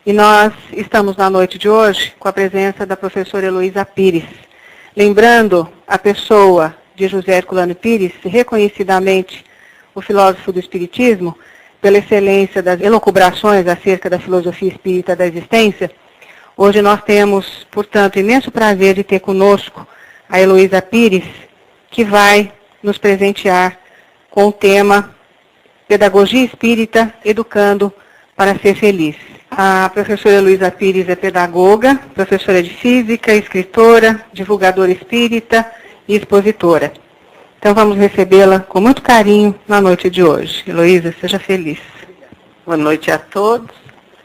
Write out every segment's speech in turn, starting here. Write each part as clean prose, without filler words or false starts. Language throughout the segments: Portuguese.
E nós estamos na noite de hoje com a presença da professora Heloísa Pires, lembrando a pessoa de José Herculano Pires, reconhecidamente o filósofo do Espiritismo, pela excelência das elucubrações acerca da filosofia espírita da existência. Hoje nós temos, portanto, imenso prazer de ter conosco a Heloísa Pires, que vai nos presentear com o tema Pedagogia Espírita, Educando para Ser Feliz. A professora Heloísa Pires é pedagoga, professora de física, escritora, divulgadora espírita e expositora. Então vamos recebê-la com muito carinho na noite de hoje. Heloísa, seja feliz. Boa noite a todos.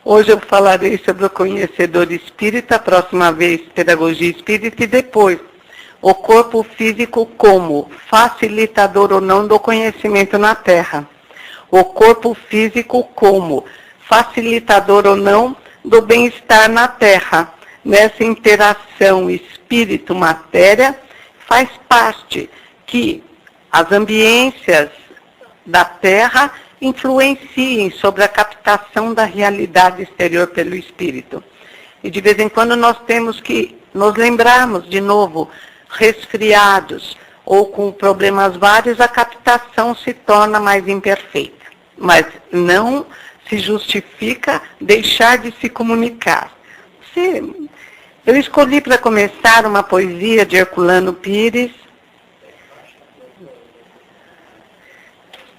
Hoje eu falarei sobre o conhecedor espírita, a próxima vez pedagogia espírita e depois o corpo físico como facilitador ou não do conhecimento na Terra. O corpo físico como facilitador ou não do bem-estar na Terra. Nessa interação espírito-matéria faz parte que as ambiências da Terra influenciem sobre a captação da realidade exterior pelo espírito. E de vez em quando nós temos que nos lembrarmos de novo, resfriados ou com problemas vários, a captação se torna mais imperfeita. Mas não se justifica deixar de se comunicar. Eu escolhi para começar uma poesia de Herculano Pires,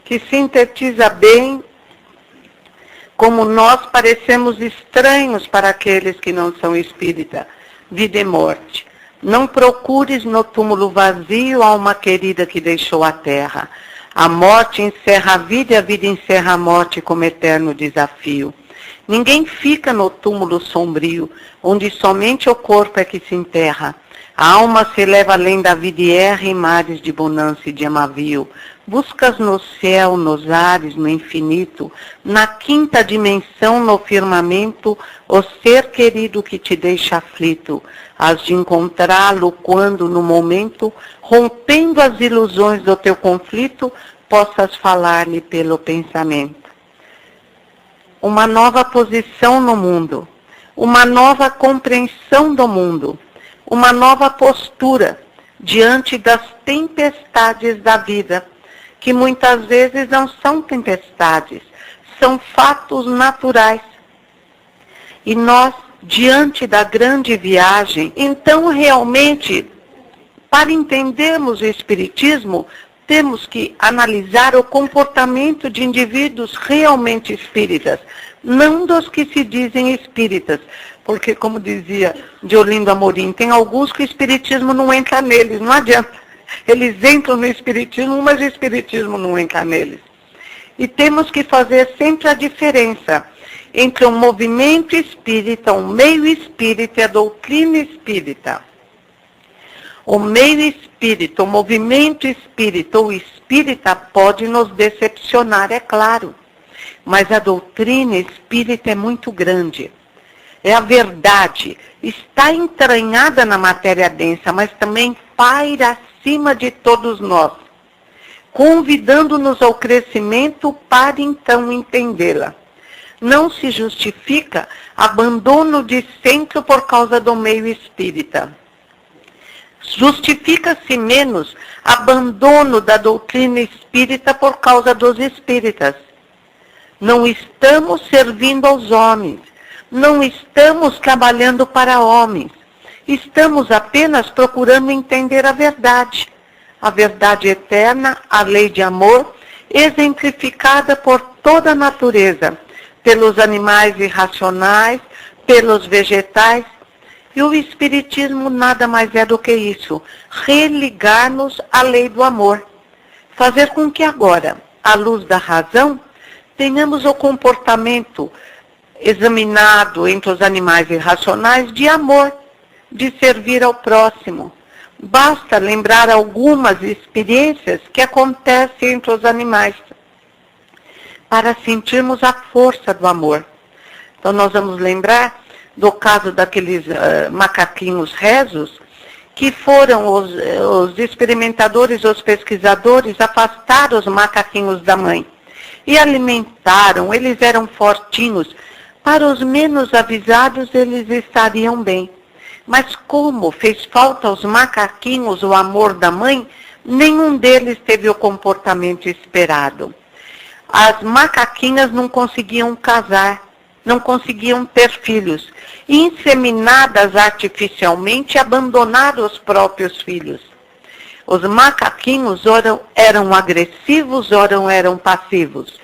que sintetiza bem como nós parecemos estranhos para aqueles que não são espírita. Vida e morte. Não procures no túmulo vazio alma querida que deixou a terra. A morte encerra a vida e a vida encerra a morte como eterno desafio. Ninguém fica no túmulo sombrio, onde somente o corpo é que se enterra. A alma se eleva além da vida e erra em mares de bonança e de amavio. Buscas no céu, nos ares, no infinito, na quinta dimensão, no firmamento, o ser querido que te deixa aflito. Has de encontrá-lo quando, no momento, rompendo as ilusões do teu conflito, possas falar-lhe pelo pensamento. Uma nova posição no mundo, uma nova compreensão do mundo, uma nova postura diante das tempestades da vida, que muitas vezes não são tempestades, são fatos naturais. E nós, diante da grande viagem, então realmente, para entendermos o Espiritismo, temos que analisar o comportamento de indivíduos realmente espíritas, não dos que se dizem espíritas, porque, como dizia Diolindo Amorim, tem alguns que o Espiritismo não entra neles, não adianta. Eles entram no Espiritismo, mas o Espiritismo não entra neles. E temos que fazer sempre a diferença entre o movimento espírita, o meio espírita e a doutrina espírita. O meio espírita, o movimento espírita ou espírita pode nos decepcionar, é claro. Mas a doutrina espírita é muito grande. É a verdade. Está entranhada na matéria densa, mas também paira acima de todos nós, convidando-nos ao crescimento para então entendê-la. Não se justifica abandono de centro por causa do meio espírita. Justifica-se menos abandono da doutrina espírita por causa dos espíritas. Não estamos servindo aos homens, não estamos trabalhando para homens. Estamos apenas procurando entender a verdade eterna, a lei de amor, exemplificada por toda a natureza, pelos animais irracionais, pelos vegetais. E o Espiritismo nada mais é do que isso, religar-nos à lei do amor. Fazer com que agora, à luz da razão, tenhamos o comportamento examinado entre os animais irracionais de amor, de servir ao próximo. Basta lembrar algumas experiências que acontecem entre os animais para sentirmos a força do amor. Então nós vamos lembrar do caso daqueles macaquinhos rezos, que foram os experimentadores, os pesquisadores, afastaram os macaquinhos da mãe e alimentaram, eles eram fortinhos, Para os menos avisados, eles estariam bem. Mas como fez falta aos macaquinhos o amor da mãe, nenhum deles teve o comportamento esperado. As macaquinhas não conseguiam casar, não conseguiam ter filhos. Inseminadas artificialmente, abandonaram os próprios filhos. Os macaquinhos ora eram agressivos, ora eram passivos.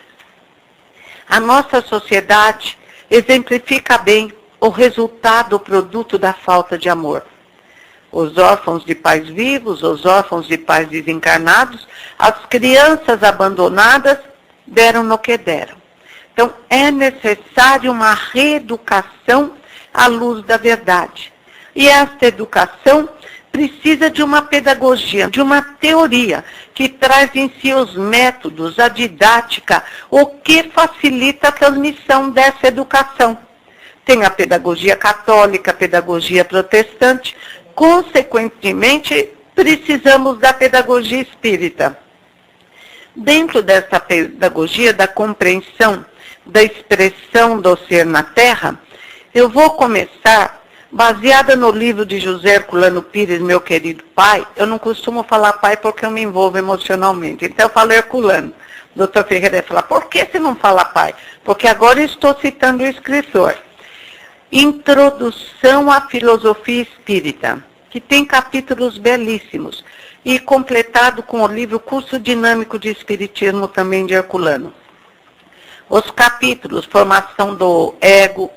A nossa sociedade exemplifica bem o resultado, o produto da falta de amor. Os órfãos de pais vivos, os órfãos de pais desencarnados, as crianças abandonadas, deram no que deram. Então, é necessário uma reeducação à luz da verdade. E esta educação precisa de uma pedagogia, de uma teoria, que traz em si os métodos, a didática, o que facilita a transmissão dessa educação. Tem a pedagogia católica, a pedagogia protestante. Consequentemente, precisamos da pedagogia espírita. Dentro dessa pedagogia da compreensão da expressão do ser na Terra, eu vou começar, baseada no livro de José Herculano Pires, meu querido pai. Eu não costumo falar pai porque eu me envolvo emocionalmente, então eu falo Herculano. O Dr. Ferreira vai falar, por que você não fala pai? Porque agora eu estou citando o escritor. Introdução à Filosofia Espírita, que tem capítulos belíssimos, e completado com o livro Curso Dinâmico de Espiritismo, também de Herculano. Os capítulos Formação do Ego,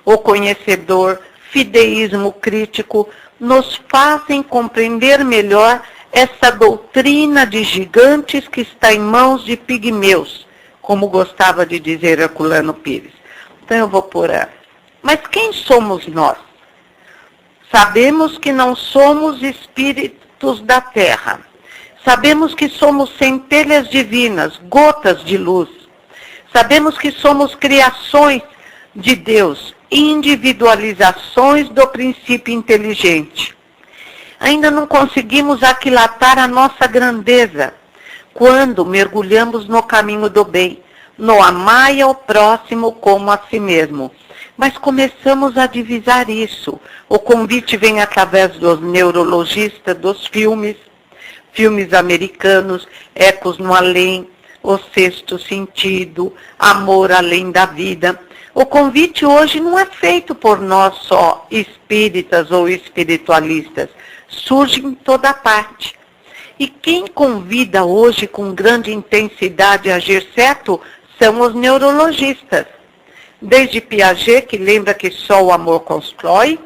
O Conhecedor, Fideísmo Crítico, nos fazem compreender melhor essa doutrina de gigantes que está em mãos de pigmeus, como gostava de dizer Herculano Pires. Então eu vou por aí. Mas quem somos nós? Sabemos que não somos espíritos da Terra. Sabemos que somos centelhas divinas, gotas de luz. Sabemos que somos criações de Deus, individualizações do princípio inteligente. Ainda não conseguimos aquilatar a nossa grandeza quando mergulhamos no caminho do bem, no amar ao próximo como a si mesmo. Mas começamos a divisar isso. O convite vem através dos neurologistas, dos filmes americanos, Ecos no Além, O Sexto Sentido, Amor Além da Vida. O convite hoje não é feito por nós só, espíritas ou espiritualistas. Surge em toda parte. E quem convida hoje com grande intensidade a agir certo são os neurologistas. Desde Piaget, que lembra que só o amor constrói,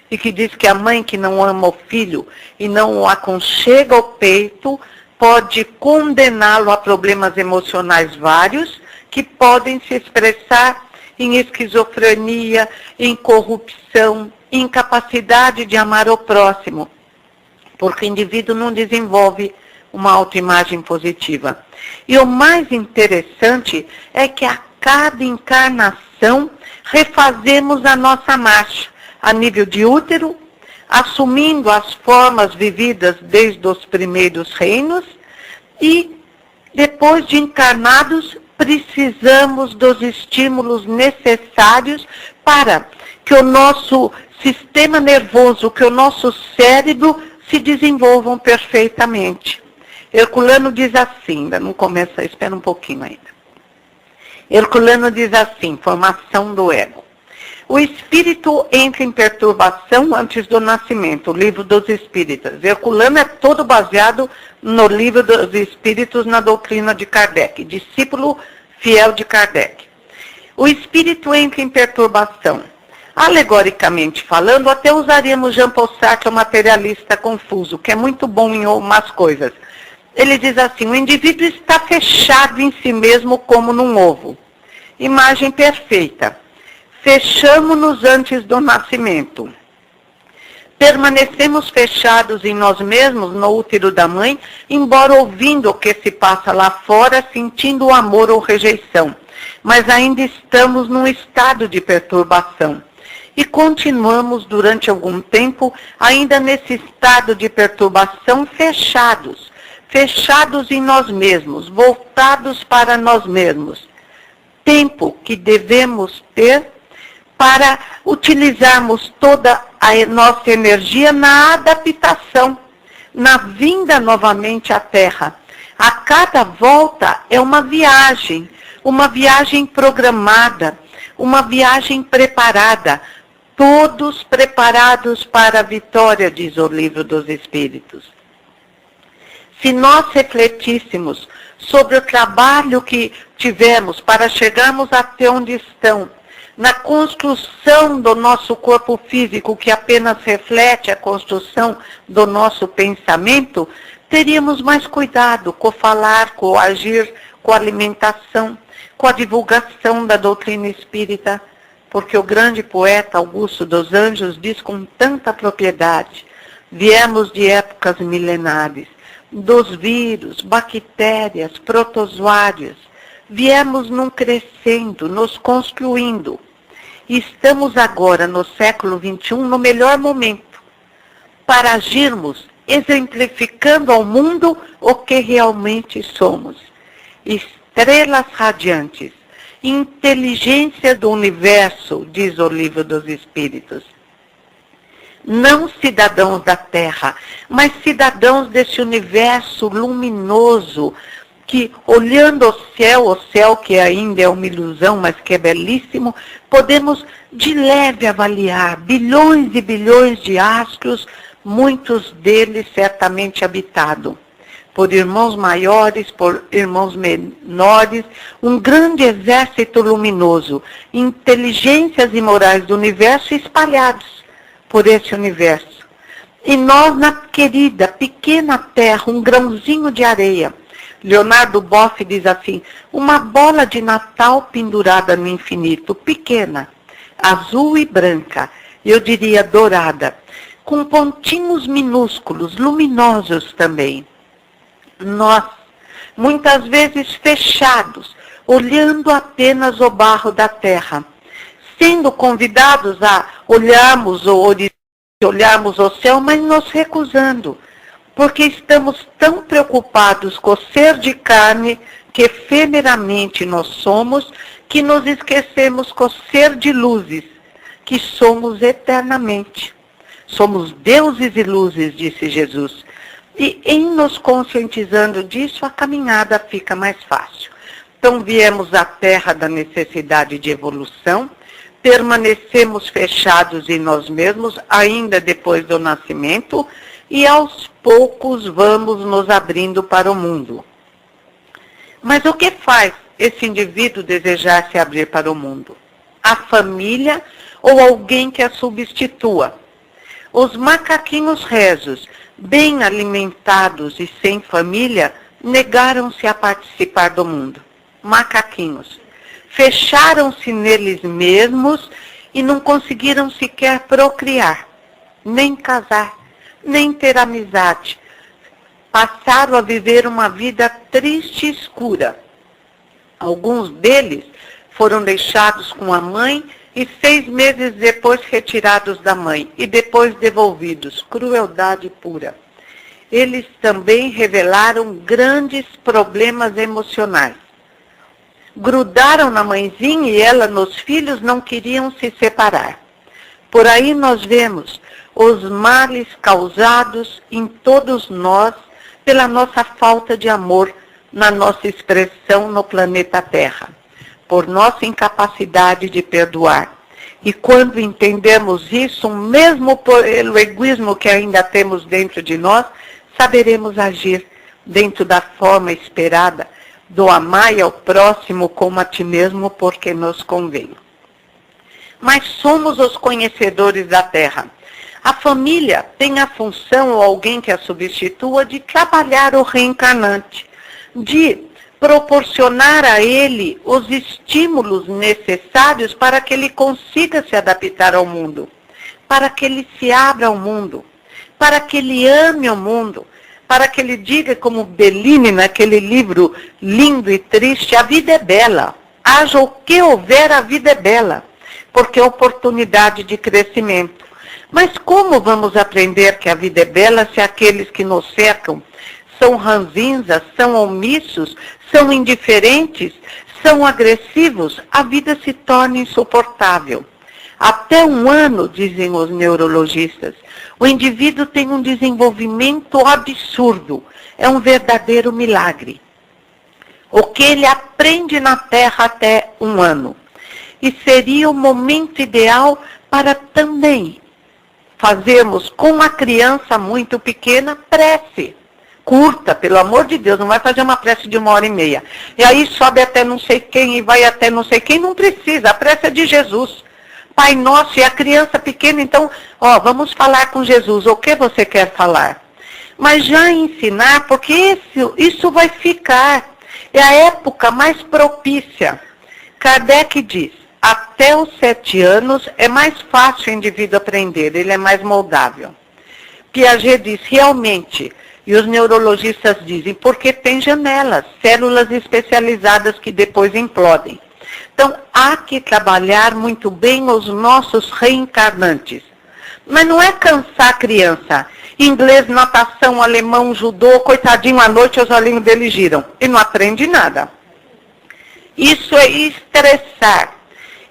e que diz que a mãe que não ama o filho e não o aconchega ao peito, pode condená-lo a problemas emocionais vários, que podem se expressar em esquizofrenia, em corrupção, incapacidade de amar o próximo, porque o indivíduo não desenvolve uma autoimagem positiva. E o mais interessante é que a cada encarnação refazemos a nossa marcha, a nível de útero, assumindo as formas vividas desde os primeiros reinos, e depois de encarnados, precisamos dos estímulos necessários para que o nosso sistema nervoso, que o nosso cérebro se desenvolvam perfeitamente. Herculano diz assim, ainda não começa, espera um pouquinho ainda. Herculano diz assim, formação do ego. O espírito entra em perturbação antes do nascimento, o livro dos espíritas. Herculano é todo baseado no livro dos espíritos, na doutrina de Kardec, discípulo fiel de Kardec. O espírito entra em perturbação. Alegoricamente falando, até usaríamos Jean Paul Sartre, o materialista confuso, que é muito bom em umas coisas. Ele diz assim, o indivíduo está fechado em si mesmo como num ovo. Imagem perfeita. Fechamo-nos antes do nascimento. Permanecemos fechados em nós mesmos, no útero da mãe, embora ouvindo o que se passa lá fora, sentindo o amor ou rejeição. Mas ainda estamos num estado de perturbação. E continuamos durante algum tempo, ainda nesse estado de perturbação, fechados em nós mesmos, voltados para nós mesmos. Tempo que devemos ter para utilizarmos toda a nossa energia na adaptação, na vinda novamente à Terra. A cada volta é uma viagem programada, uma viagem preparada, todos preparados para a vitória, diz o Livro dos Espíritos. Se nós refletíssemos sobre o trabalho que tivemos para chegarmos até onde estão, na construção do nosso corpo físico, que apenas reflete a construção do nosso pensamento, teríamos mais cuidado com o falar, com o agir, com a alimentação, com a divulgação da doutrina espírita, porque o grande poeta Augusto dos Anjos diz com tanta propriedade: viemos de épocas milenares, dos vírus, bactérias, protozoários, viemos num crescendo, nos construindo. E estamos agora, no século XXI, no melhor momento para agirmos, exemplificando ao mundo o que realmente somos. Estrelas radiantes, inteligência do universo, diz o Livro dos Espíritos. Não cidadãos da Terra, mas cidadãos desse universo luminoso, que olhando o céu que ainda é uma ilusão, mas que é belíssimo, podemos de leve avaliar bilhões e bilhões de astros, muitos deles certamente habitados por irmãos maiores, por irmãos menores, um grande exército luminoso, inteligências e morais do universo espalhados por esse universo. E nós, na querida, pequena Terra, um grãozinho de areia. Leonardo Boff diz assim: uma bola de Natal pendurada no infinito, pequena, azul e branca, eu diria dourada, com pontinhos minúsculos, luminosos também. Nós, muitas vezes fechados, olhando apenas o barro da terra, sendo convidados a olharmos o horizonte, olharmos o céu, mas nos recusando, porque estamos tão preocupados com o ser de carne que efemeramente nós somos, que nos esquecemos com o ser de luzes, que somos eternamente. Somos deuses e luzes, disse Jesus. E em nos conscientizando disso, a caminhada fica mais fácil. Então viemos à terra da necessidade de evolução, permanecemos fechados em nós mesmos, ainda depois do nascimento, e aos poucos vamos nos abrindo para o mundo. Mas o que faz esse indivíduo desejar se abrir para o mundo? A família ou alguém que a substitua? Os macaquinhos rezos, bem alimentados e sem família, negaram-se a participar do mundo. Macaquinhos. Fecharam-se neles mesmos e não conseguiram sequer procriar, nem casar, nem ter amizade. Passaram a viver uma vida triste e escura. Alguns deles foram deixados com a mãe e 6 meses depois retirados da mãe e depois devolvidos. Crueldade pura. Eles também revelaram grandes problemas emocionais. Grudaram na mãezinha e ela nos filhos não queriam se separar. Por aí nós vemos os males causados em todos nós pela nossa falta de amor na nossa expressão no planeta Terra, por nossa incapacidade de perdoar. E quando entendemos isso, mesmo pelo egoísmo que ainda temos dentro de nós, saberemos agir dentro da forma esperada do amar ao próximo como a ti mesmo, porque nos convém. Mas somos os conhecedores da Terra. A família tem a função, ou alguém que a substitua, de trabalhar o reencarnante, de proporcionar a ele os estímulos necessários para que ele consiga se adaptar ao mundo, para que ele se abra ao mundo, para que ele ame o mundo, para que ele diga, como Bellini, naquele livro lindo e triste, a vida é bela, haja o que houver, a vida é bela, porque é oportunidade de crescimento. Mas como vamos aprender que a vida é bela se aqueles que nos cercam são ranzinzas, são omissos, são indiferentes, são agressivos? A vida se torna insuportável. Até 1 ano, dizem os neurologistas, o indivíduo tem um desenvolvimento absurdo. É um verdadeiro milagre. O que ele aprende na Terra até 1 ano. E seria o momento ideal para também fazermos com a criança muito pequena prece. Curta, pelo amor de Deus, não vai fazer uma prece de 1h30. E aí sobe até não sei quem e vai até não sei quem, não precisa, a prece é de Jesus. Pai Nosso, e a criança pequena, então, vamos falar com Jesus, o que você quer falar? Mas já ensinar, porque isso vai ficar, é a época mais propícia. Kardec diz, até os 7 anos é mais fácil o indivíduo aprender, ele é mais moldável. Piaget diz, realmente, e os neurologistas dizem, porque tem janelas, células especializadas que depois implodem. Então, há que trabalhar muito bem os nossos reencarnantes. Mas não é cansar a criança. Inglês, natação, alemão, judô, coitadinho, à noite os olhinhos dele giram. E não aprende nada. Isso é estressar.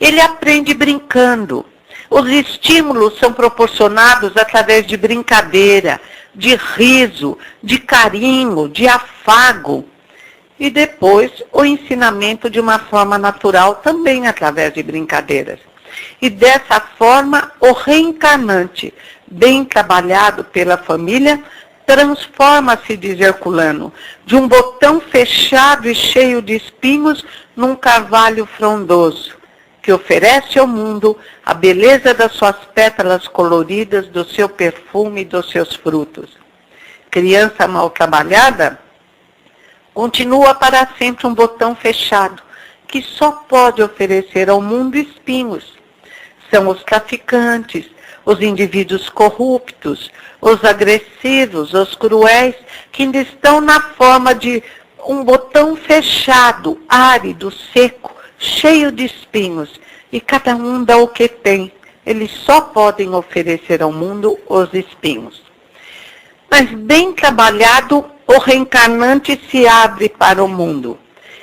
Ele aprende brincando. Os estímulos são proporcionados através de brincadeira, de riso, de carinho, de afago. E depois o ensinamento de uma forma natural, também através de brincadeiras. E dessa forma, o reencarnante, bem trabalhado pela família, transforma-se, diz Herculano, de um botão fechado e cheio de espinhos num carvalho frondoso, que oferece ao mundo a beleza das suas pétalas coloridas, do seu perfume e dos seus frutos. Criança mal trabalhada continua para sempre um botão fechado, que só pode oferecer ao mundo espinhos. São os traficantes, os indivíduos corruptos, os agressivos, os cruéis, que ainda estão na forma de um botão fechado, árido, seco, cheio de espinhos, e cada um dá o que tem. Eles só podem oferecer ao mundo os espinhos. Mas bem trabalhado, o reencarnante se abre para o mundo.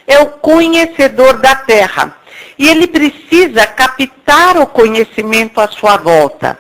É o conhecedor da Terra. E ele precisa captar o conhecimento à sua volta.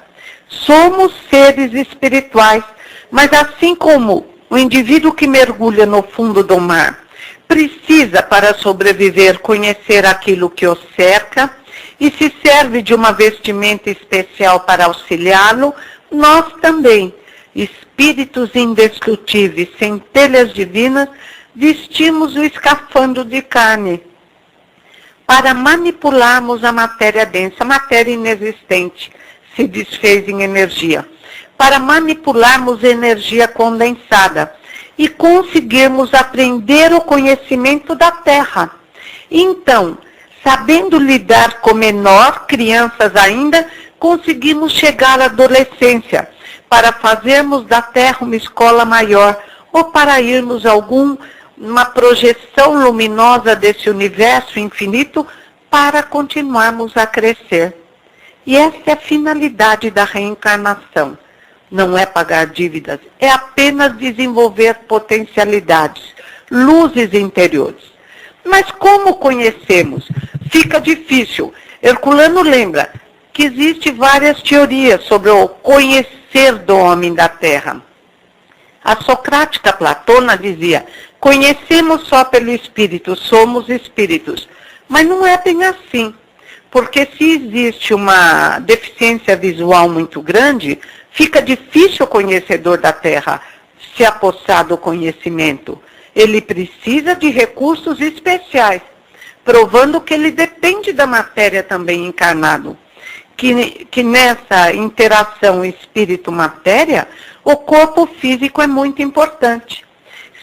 Somos seres espirituais, mas assim como o indivíduo que mergulha no fundo do mar precisa, para sobreviver, conhecer aquilo que o cerca e se serve de uma vestimenta especial para auxiliá-lo, nós também, espíritos indestrutíveis, centelhas divinas, vestimos o escafandro de carne para manipularmos a matéria densa, a matéria inexistente, se desfez em energia, para manipularmos a energia condensada e conseguirmos aprender o conhecimento da Terra. Então, sabendo lidar com menor, crianças ainda, conseguimos chegar à adolescência, para fazermos da Terra uma escola maior, ou para irmos a uma projeção luminosa desse universo infinito, para continuarmos a crescer. E essa é a finalidade da reencarnação. Não é pagar dívidas, é apenas desenvolver potencialidades, luzes interiores. Mas como conhecemos? Fica difícil. Herculano lembra que existem várias teorias sobre o conhecer do homem da Terra. A socrática Platona dizia, conhecemos só pelo espírito, somos espíritos. Mas não é bem assim, porque se existe uma deficiência visual muito grande, fica difícil o conhecedor da Terra se apossar do conhecimento. Ele precisa de recursos especiais, provando que ele depende da matéria também encarnado. Que nessa interação espírito-matéria, o corpo físico é muito importante.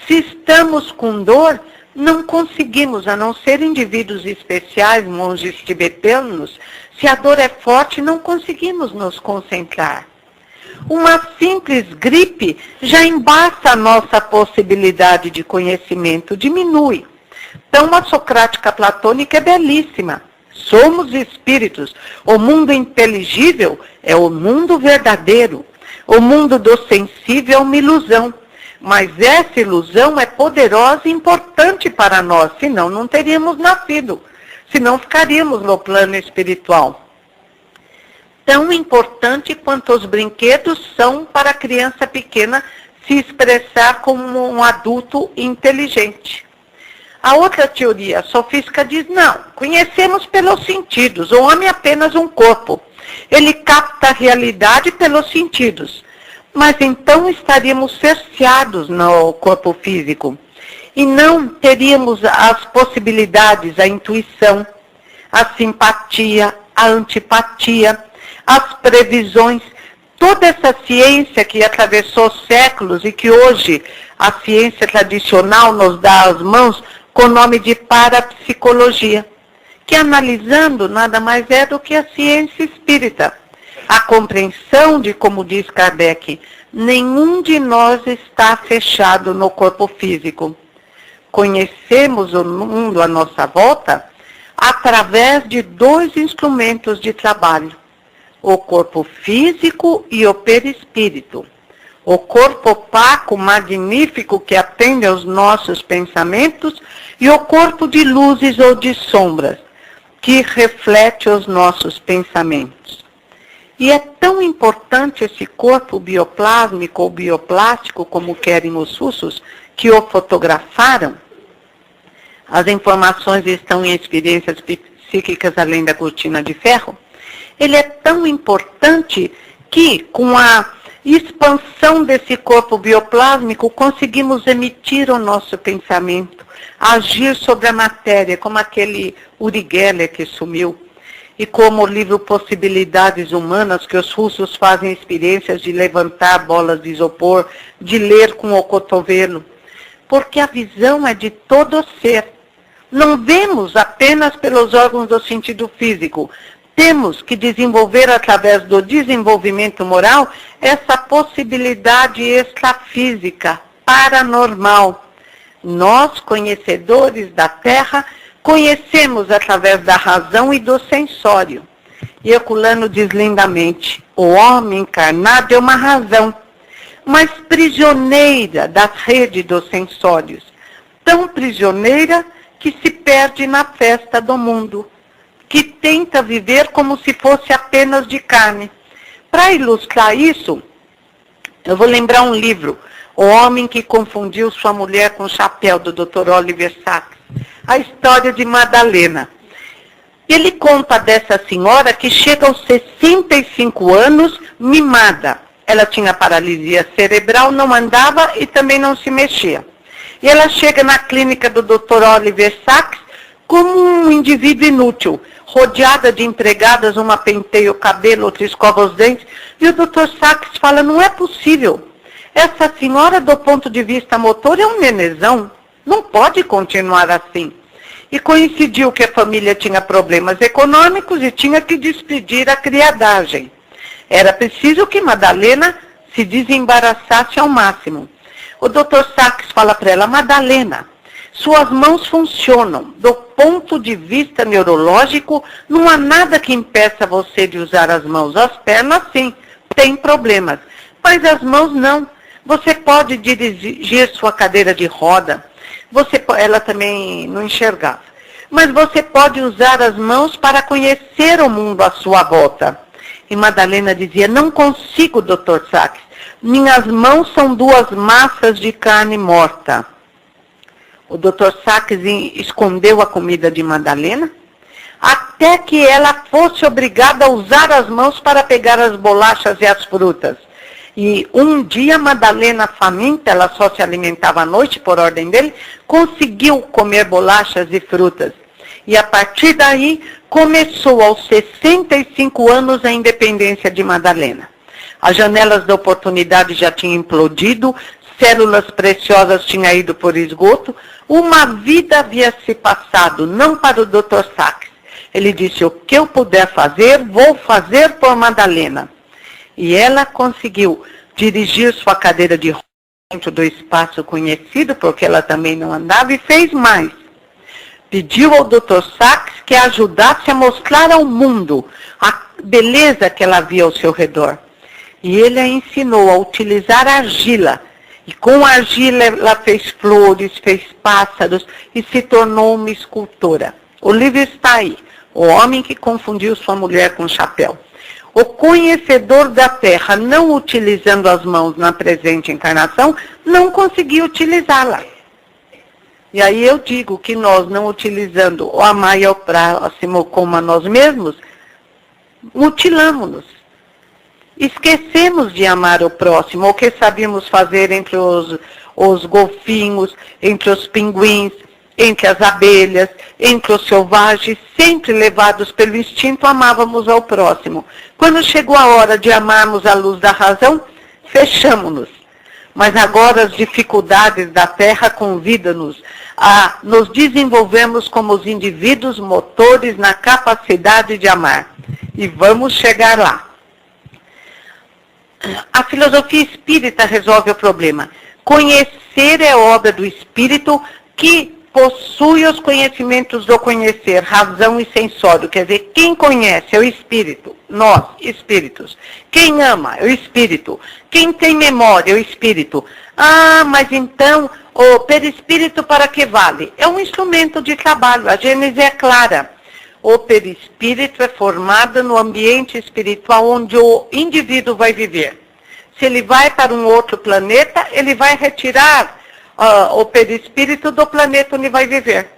Se estamos com dor, não conseguimos, a não ser indivíduos especiais, monges tibetanos, se a dor é forte, não conseguimos nos concentrar. Uma simples gripe já embaça a nossa possibilidade de conhecimento, diminui. Então, a socrática platônica é belíssima. Somos espíritos. O mundo inteligível é o mundo verdadeiro. O mundo do sensível é uma ilusão. Mas essa ilusão é poderosa e importante para nós, senão não teríamos nascido. Senão ficaríamos no plano espiritual. tão importante quanto os brinquedos são para a criança pequena se expressar como um adulto inteligente. A outra teoria sofística diz, não, conhecemos pelos sentidos, o homem é apenas um corpo. Ele capta a realidade pelos sentidos. Mas então estaríamos cerceados no corpo físico. E não teríamos as possibilidades, a intuição, a simpatia, a antipatia, as previsões, toda essa ciência que atravessou séculos e que hoje a ciência tradicional nos dá às mãos com o nome de parapsicologia, que analisando nada mais é do que a ciência espírita. A compreensão de, como diz Kardec, nenhum de nós está fechado no corpo físico. Conhecemos o mundo à nossa volta através de dois instrumentos de trabalho, o corpo físico e o perispírito. O corpo opaco, magnífico, que atende aos nossos pensamentos, e o corpo de luzes ou de sombras, que reflete os nossos pensamentos. E é tão importante esse corpo bioplásmico ou bioplástico, como querem os russos, que o fotografaram. As informações estão em experiências psíquicas além da cortina de ferro. Ele é tão importante que, com a expansão desse corpo bioplásmico, conseguimos emitir o nosso pensamento, agir sobre a matéria, como aquele Uri Geller que sumiu, e como o livro Possibilidades Humanas, que os russos fazem experiências de levantar bolas de isopor, de ler com o cotovelo, porque a visão é de todo ser. Não vemos apenas pelos órgãos do sentido físico. Temos que desenvolver, através do desenvolvimento moral, essa possibilidade extrafísica, paranormal. Nós, conhecedores da Terra, conhecemos através da razão e do sensório. E Herculano diz lindamente, o homem encarnado é uma razão, mas prisioneira das redes dos sensórios. Tão prisioneira que se perde na festa do mundo, que tenta viver como se fosse apenas de carne. Para ilustrar isso, eu vou lembrar um livro, O Homem que Confundiu Sua Mulher com o Chapéu, do Dr. Oliver Sacks. A história de Madalena. Ele conta dessa senhora que chega aos 65 anos mimada. Ela tinha paralisia cerebral, não andava e também não se mexia. E ela chega na clínica do Dr. Oliver Sacks como um indivíduo inútil, rodeada de empregadas, uma penteia o cabelo, outra escova os dentes. E o Dr. Sacks fala, não é possível. Essa senhora, do ponto de vista motor, é um nenezão. Não pode continuar assim. E coincidiu que a família tinha problemas econômicos e tinha que despedir a criadagem. Era preciso que Madalena se desembaraçasse ao máximo. O Dr. Sacks fala para ela, Madalena, suas mãos funcionam. Do ponto de vista neurológico, não há nada que impeça você de usar as mãos. As pernas, sim, tem problemas. Mas as mãos, não. Você pode dirigir sua cadeira de roda. Ela também não enxergava. Mas você pode usar as mãos para conhecer o mundo à sua volta. E Madalena dizia, não consigo, Dr. Sacks. Minhas mãos são duas massas de carne morta. O Dr. Sacks escondeu a comida de Madalena, até que ela fosse obrigada a usar as mãos para pegar as bolachas e as frutas. E um dia, Madalena, faminta, ela só se alimentava à noite, por ordem dele, conseguiu comer bolachas e frutas. E a partir daí, começou aos 65 anos a independência de Madalena. As janelas da oportunidade já tinham implodido, células preciosas tinham ido por esgoto, uma vida havia se passado, não para o Dr. Sacks. Ele disse, o que eu puder fazer, vou fazer por Madalena. E ela conseguiu dirigir sua cadeira de rodas dentro do espaço conhecido, porque ela também não andava, e fez mais. Pediu ao Dr. Sacks que a ajudasse a mostrar ao mundo a beleza que ela via ao seu redor. E ele a ensinou a utilizar a argila. E com a argila ela fez flores, fez pássaros e se tornou uma escultora. O livro está aí, O Homem que Confundiu Sua Mulher com o Chapéu. O conhecedor da Terra, não utilizando as mãos na presente encarnação, não conseguiu utilizá-la. E aí eu digo que nós, não utilizando o amar ao próximo como a nós mesmos, mutilamos-nos. Esquecemos de amar o próximo, o que sabíamos fazer entre os golfinhos, entre os pinguins, entre as abelhas, entre os selvagens, sempre levados pelo instinto, amávamos ao próximo. Quando chegou a hora de amarmos a luz da razão, fechamos-nos. Mas agora as dificuldades da Terra convidam-nos a nos desenvolvermos como os indivíduos motores na capacidade de amar. E vamos chegar lá. A filosofia espírita resolve o problema. Conhecer é obra do espírito que possui os conhecimentos do conhecer, razão e sensório. Quer dizer, quem conhece é o espírito, nós, espíritos. Quem ama é o espírito. Quem tem memória é o espírito. Ah, mas então, o perispírito para que vale? É um instrumento de trabalho, a Gênese é clara. O perispírito é formado no ambiente espiritual onde o indivíduo vai viver. Se ele vai para um outro planeta, ele vai retirar o perispírito do planeta onde vai viver.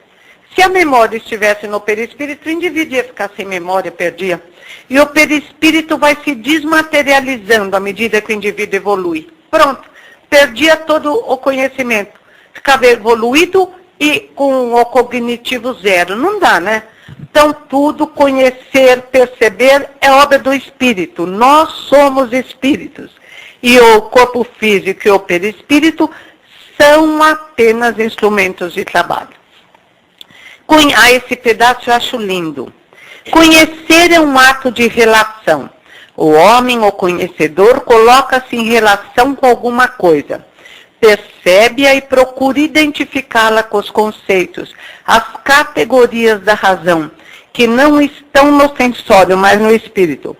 Se a memória estivesse no perispírito, o indivíduo ia ficar sem memória, perdia. E o perispírito vai se desmaterializando à medida que o indivíduo evolui. Pronto, perdia todo o conhecimento. Ficava evoluído e com o cognitivo zero. Não dá, né? Então, tudo, conhecer, perceber, é obra do espírito. Nós somos espíritos. E o corpo físico e o perispírito são apenas instrumentos de trabalho. Esse pedaço eu acho lindo. Conhecer é um ato de relação. O homem, o conhecedor, coloca-se em relação com alguma coisa. Percebe-a e procura identificá-la com os conceitos, as categorias da razão, que não estão no sensório, mas no espírito.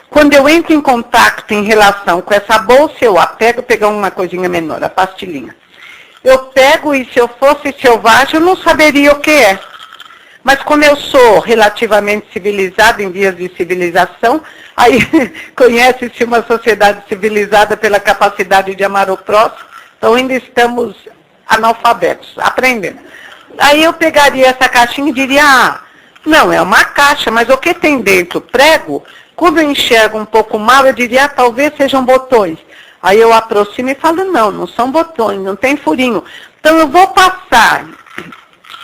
Quando eu entro em contato em relação com essa bolsa, eu pego, pegar uma coisinha menor, a pastilhinha. Eu pego e se eu fosse selvagem, eu não saberia o que é. Mas como eu sou relativamente civilizado, em vias de civilização, aí conhece-se uma sociedade civilizada pela capacidade de amar o próximo, então ainda estamos analfabetos, aprendendo. Aí eu pegaria essa caixinha e diria, não, é uma caixa, mas o que tem dentro? Prego? Quando eu enxergo um pouco mal, eu diria, talvez sejam botões. Aí eu aproximo e falo, não são botões, não tem furinho. Então eu vou passar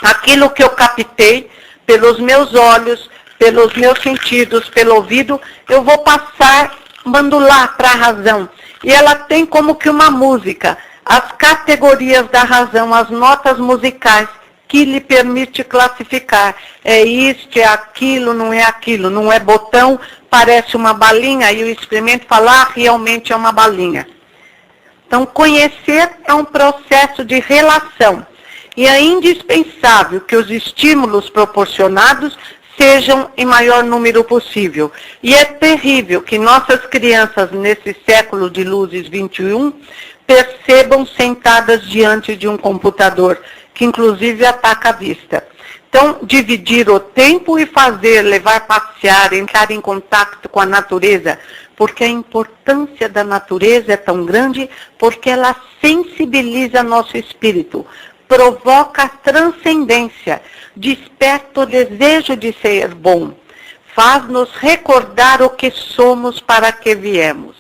aquilo que eu captei pelos meus olhos, pelos meus sentidos, pelo ouvido, eu vou passar, mandular para a razão. E ela tem como que uma música, as categorias da razão, as notas musicais, que lhe permite classificar. É isto, é aquilo, não é botão, parece uma balinha, e o experimento fala, realmente é uma balinha. Então, conhecer é um processo de relação. E é indispensável que os estímulos proporcionados sejam em maior número possível. E é terrível que nossas crianças, nesse século de luzes 21, percebam sentadas diante de um computador, que inclusive ataca a vista. Então, dividir o tempo e levar passear, entrar em contato com a natureza, porque a importância da natureza é tão grande, porque ela sensibiliza nosso espírito, provoca transcendência, desperta o desejo de ser bom, faz-nos recordar o que somos, para que viemos.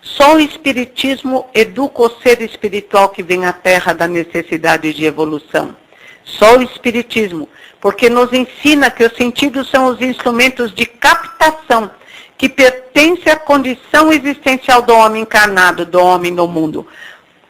Só o Espiritismo educa o ser espiritual que vem à Terra da necessidade de evolução. Só o Espiritismo, porque nos ensina que os sentidos são os instrumentos de captação que pertencem à condição existencial do homem encarnado, do homem no mundo.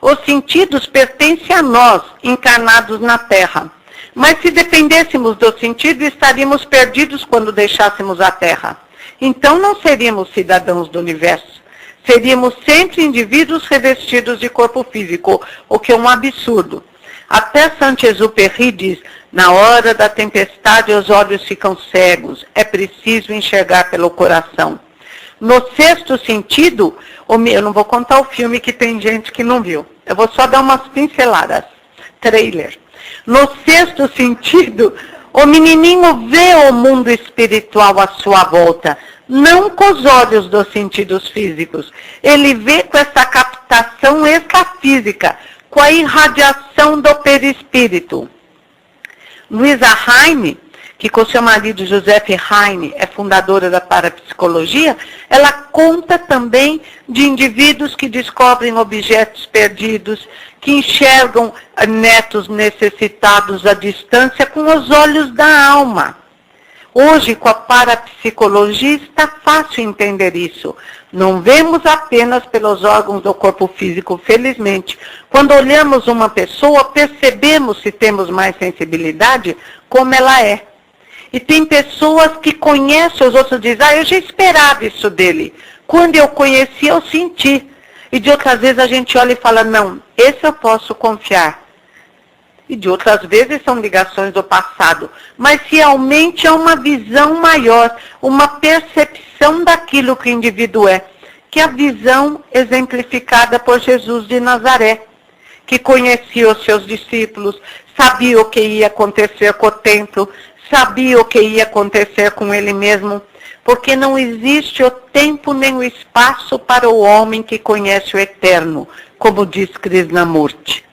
Os sentidos pertencem a nós, encarnados na Terra. Mas se dependêssemos do sentido, estaríamos perdidos quando deixássemos a Terra. Então não seríamos cidadãos do universo. Seríamos sempre indivíduos revestidos de corpo físico, o que é um absurdo. Até Saint-Exupéry diz, na hora da tempestade os olhos ficam cegos, é preciso enxergar pelo coração. No sexto sentido, eu não vou contar o filme que tem gente que não viu, eu vou só dar umas pinceladas, trailer. No sexto sentido, o menininho vê o mundo espiritual à sua volta, não com os olhos dos sentidos físicos. Ele vê com essa captação extrafísica, com a irradiação do perispírito. Luísa Heine, que com seu marido Joseph Heine é fundadora da parapsicologia, ela conta também de indivíduos que descobrem objetos perdidos, que enxergam netos necessitados à distância com os olhos da alma. Hoje, com a parapsicologia, está fácil entender isso. Não vemos apenas pelos órgãos do corpo físico, felizmente. Quando olhamos uma pessoa, percebemos se temos mais sensibilidade, como ela é. E tem pessoas que conhecem os outros e dizem, eu já esperava isso dele. Quando eu conheci, eu senti. E de outras vezes a gente olha e fala, não, esse eu posso confiar. E de outras vezes são ligações do passado. Mas realmente é uma visão maior, uma percepção daquilo que o indivíduo é. Que é a visão exemplificada por Jesus de Nazaré, que conhecia os seus discípulos, sabia o que ia acontecer com o templo, sabia o que ia acontecer com ele mesmo, porque não existe o tempo nem o espaço para o homem que conhece o eterno, como diz Krishnamurti.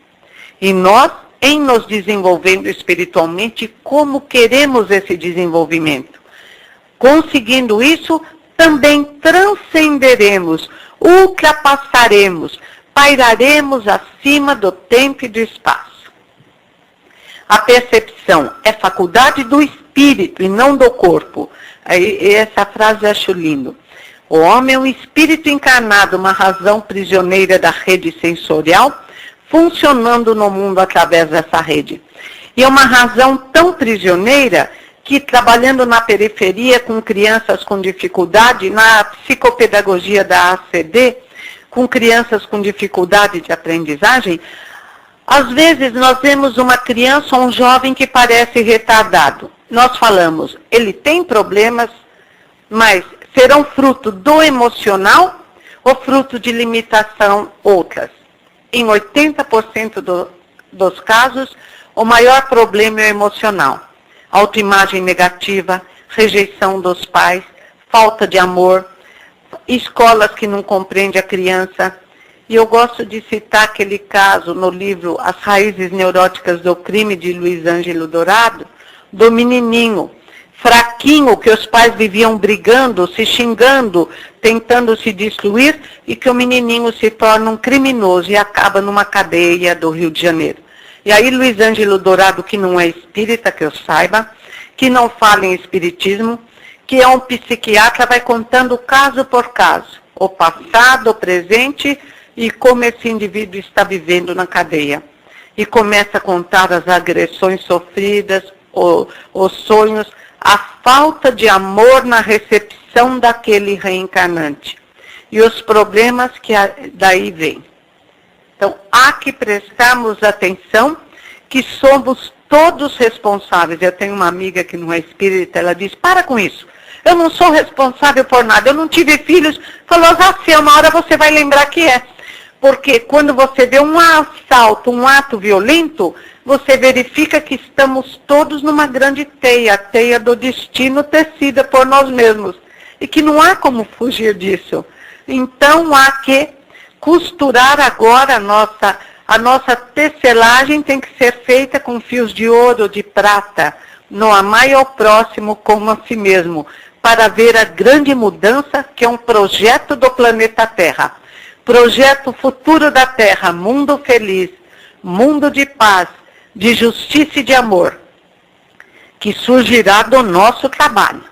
E nós, em nos desenvolvendo espiritualmente, como queremos esse desenvolvimento? Conseguindo isso, também transcenderemos, ultrapassaremos, pairaremos acima do tempo e do espaço. A percepção é faculdade do espírito e não do corpo. Essa frase eu acho lindo. O homem é um espírito encarnado, uma razão prisioneira da rede sensorial, funcionando no mundo através dessa rede. E é uma razão tão prisioneira que, trabalhando na periferia com crianças com dificuldade, na psicopedagogia da ACD, com crianças com dificuldade de aprendizagem, às vezes nós vemos uma criança ou um jovem que parece retardado. Nós falamos, ele tem problemas, mas serão fruto do emocional ou fruto de limitação outras? Em 80% dos casos, o maior problema é o emocional. Autoimagem negativa, rejeição dos pais, falta de amor, escolas que não compreendem a criança. E eu gosto de citar aquele caso no livro As Raízes Neuróticas do Crime, de Luiz Ângelo Dourado, do menininho fraquinho, que os pais viviam brigando, se xingando, tentando se destruir, e que o menininho se torna um criminoso e acaba numa cadeia do Rio de Janeiro. E aí Luiz Ângelo Dourado, que não é espírita, que eu saiba, que não fala em espiritismo, que é um psiquiatra, vai contando caso por caso, o passado, o presente e como esse indivíduo está vivendo na cadeia. E começa a contar as agressões sofridas, os sonhos, a falta de amor na recepção daquele reencarnante. E os problemas que daí vêm. Então, há que prestarmos atenção que somos todos responsáveis. Eu tenho uma amiga que não é espírita, ela diz, para com isso. Eu não sou responsável por nada, eu não tive filhos. Falou, uma hora você vai lembrar que é. Porque quando você vê um assalto, um ato violento, você verifica que estamos todos numa grande teia, a teia do destino tecida por nós mesmos. E que não há como fugir disso. Então há que costurar agora a nossa tecelagem tem que ser feita com fios de ouro, de prata, no amar ao próximo como a si mesmo, para ver a grande mudança que é um projeto do planeta Terra. Projeto futuro da Terra, mundo feliz, mundo de paz, de justiça e de amor, que surgirá do nosso trabalho.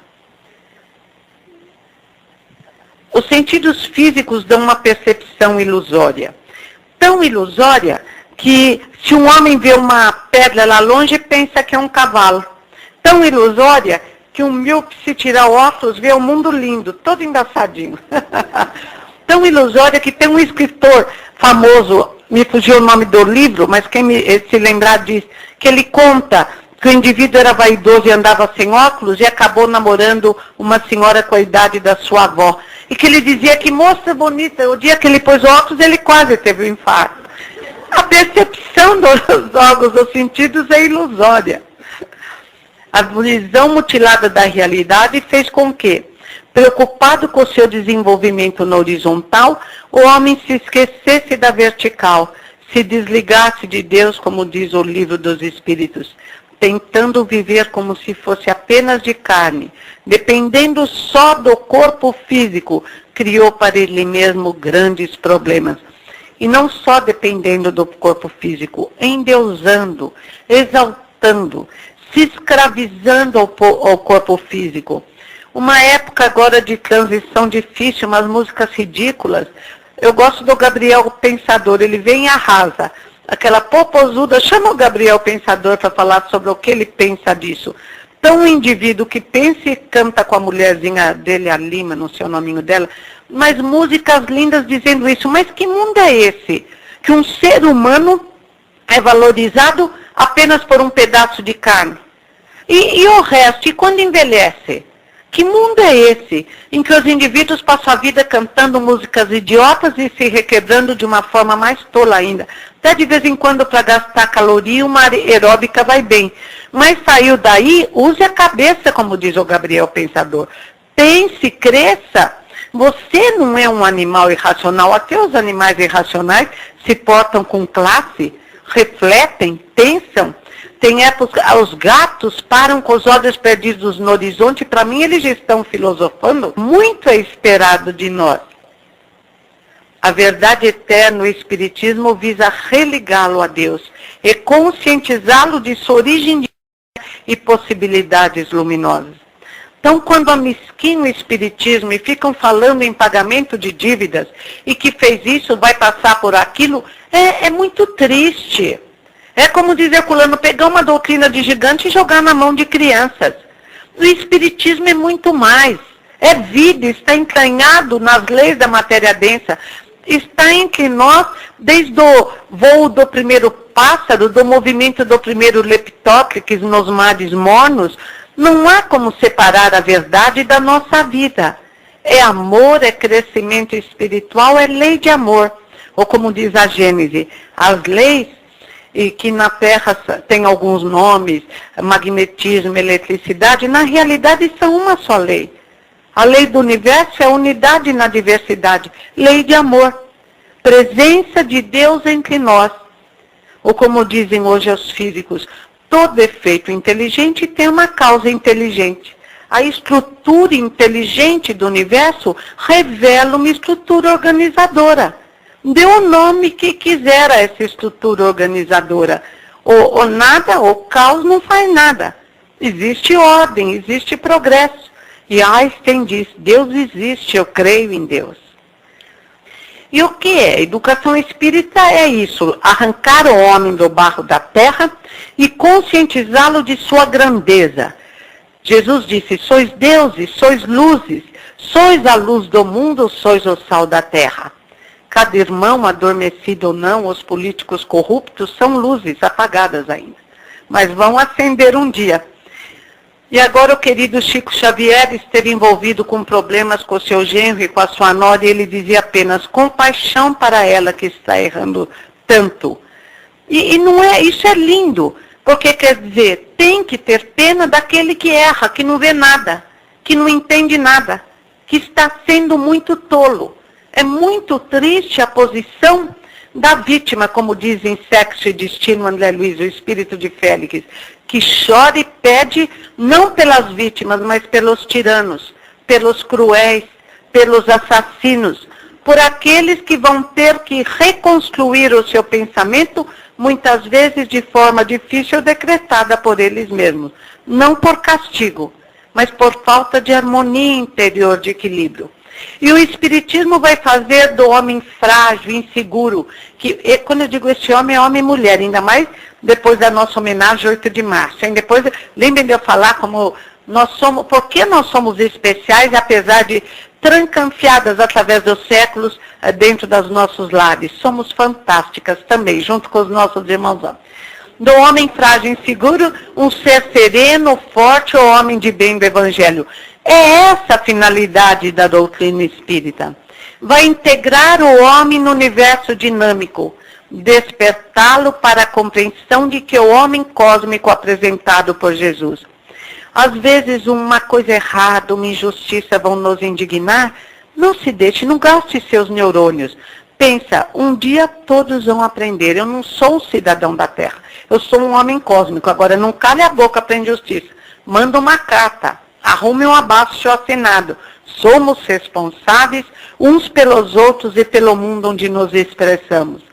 Os sentidos físicos dão uma percepção ilusória. Tão ilusória que se um homem vê uma pedra lá longe, pensa que é um cavalo. Tão ilusória que um míope, se tirar o óculos, vê o mundo lindo, todo embaçadinho. Tão ilusória que tem um escritor famoso, me fugiu o nome do livro, mas quem se lembrar diz, que ele conta que o indivíduo era vaidoso e andava sem óculos e acabou namorando uma senhora com a idade da sua avó. E que ele dizia que moça bonita, o dia que ele pôs óculos, ele quase teve um infarto. A percepção dos órgãos, dos sentidos é ilusória. A visão mutilada da realidade fez com que, preocupado com o seu desenvolvimento na horizontal, o homem se esquecesse da vertical, se desligasse de Deus, como diz o livro dos Espíritos, tentando viver como se fosse apenas de carne, dependendo só do corpo físico, criou para ele mesmo grandes problemas. E não só dependendo do corpo físico, endeusando, exaltando, se escravizando ao corpo físico. Uma época agora de transição difícil, umas músicas ridículas. Eu gosto do Gabriel Pensador, ele vem e arrasa. Aquela popozuda, chama o Gabriel Pensador para falar sobre o que ele pensa disso. Então um indivíduo que pensa e canta com a mulherzinha dele, a Lima, não sei o nominho dela, mas músicas lindas dizendo isso. Mas que mundo é esse? Que um ser humano é valorizado apenas por um pedaço de carne. E o resto, e quando envelhece? Que mundo é esse em que os indivíduos passam a vida cantando músicas idiotas e se requebrando de uma forma mais tola ainda? Até de vez em quando, para gastar caloria, uma aeróbica vai bem. Mas saiu daí, use a cabeça, como diz o Gabriel Pensador. Pense, cresça. Você não é um animal irracional. Até os animais irracionais se portam com classe, refletem, pensam. Tem épocas, os gatos param com os olhos perdidos no horizonte. Para mim, eles já estão filosofando. Muito é esperado de nós. A verdade eterna, o Espiritismo, visa religá-lo a Deus e conscientizá-lo de sua origem e possibilidades luminosas. Então, quando amesquinham o Espiritismo e ficam falando em pagamento de dívidas e que fez isso, vai passar por aquilo, é muito triste. É como dizer, fulano, pegar uma doutrina de gigante e jogar na mão de crianças. O Espiritismo é muito mais. É vida, está entranhado nas leis da matéria densa. Está entre nós desde o voo do primeiro pássaro, do movimento do primeiro leptóclix nos mares mornos. Não há como separar a verdade da nossa vida. É amor, é crescimento espiritual, é lei de amor. Ou como diz a Gênese, as leis, e que na Terra tem alguns nomes, magnetismo, eletricidade, na realidade são uma só lei. A lei do universo é unidade na diversidade, lei de amor, presença de Deus entre nós. Ou como dizem hoje os físicos, todo efeito inteligente tem uma causa inteligente. A estrutura inteligente do universo revela uma estrutura organizadora. Dê o nome que quiser a essa estrutura organizadora. Ou nada, ou caos não faz nada. Existe ordem, existe progresso. E Einstein diz, Deus existe, eu creio em Deus. E o que é? Educação espírita é isso, arrancar o homem do barro da terra e conscientizá-lo de sua grandeza. Jesus disse, sois deuses, sois luzes, sois a luz do mundo, sois o sal da terra. Cada irmão, adormecido ou não, os políticos corruptos são luzes apagadas ainda, mas vão acender um dia. E agora o querido Chico Xavier esteve envolvido com problemas com o seu genro e com a sua nora, e ele dizia apenas, compaixão para ela que está errando tanto. E não é, isso é lindo, porque quer dizer, tem que ter pena daquele que erra, que não vê nada, que não entende nada, que está sendo muito tolo. É muito triste a posição da vítima, como diz em Sexo e Destino, André Luiz, o espírito de Félix, que chora e pede não pelas vítimas, mas pelos tiranos, pelos cruéis, pelos assassinos, por aqueles que vão ter que reconstruir o seu pensamento, muitas vezes de forma difícil decretada por eles mesmos. Não por castigo, mas por falta de harmonia interior, de equilíbrio. E o Espiritismo vai fazer do homem frágil, inseguro, que quando eu digo esse homem, é homem e mulher, ainda mais depois da nossa homenagem 8 de março. Hein? Depois, lembrem de eu falar como nós somos, por que nós somos especiais, apesar de trancanfiadas através dos séculos dentro dos nossos lares. Somos fantásticas também, junto com os nossos irmãos homens. Do homem frágil e inseguro, um ser sereno, forte, o homem de bem do Evangelho. É essa a finalidade da doutrina espírita. Vai integrar o homem no universo dinâmico, despertá-lo para a compreensão de que o homem cósmico apresentado por Jesus. às vezes uma coisa errada, uma injustiça vão nos indignar. Não se deixe, não gaste seus neurônios. Pensa, um dia todos vão aprender. Eu não sou um cidadão da Terra. Eu sou um homem cósmico. Agora, não cale a boca para a injustiça. Manda uma carta. Arrume um abaixo-assinado. Somos responsáveis uns pelos outros e pelo mundo onde nos expressamos.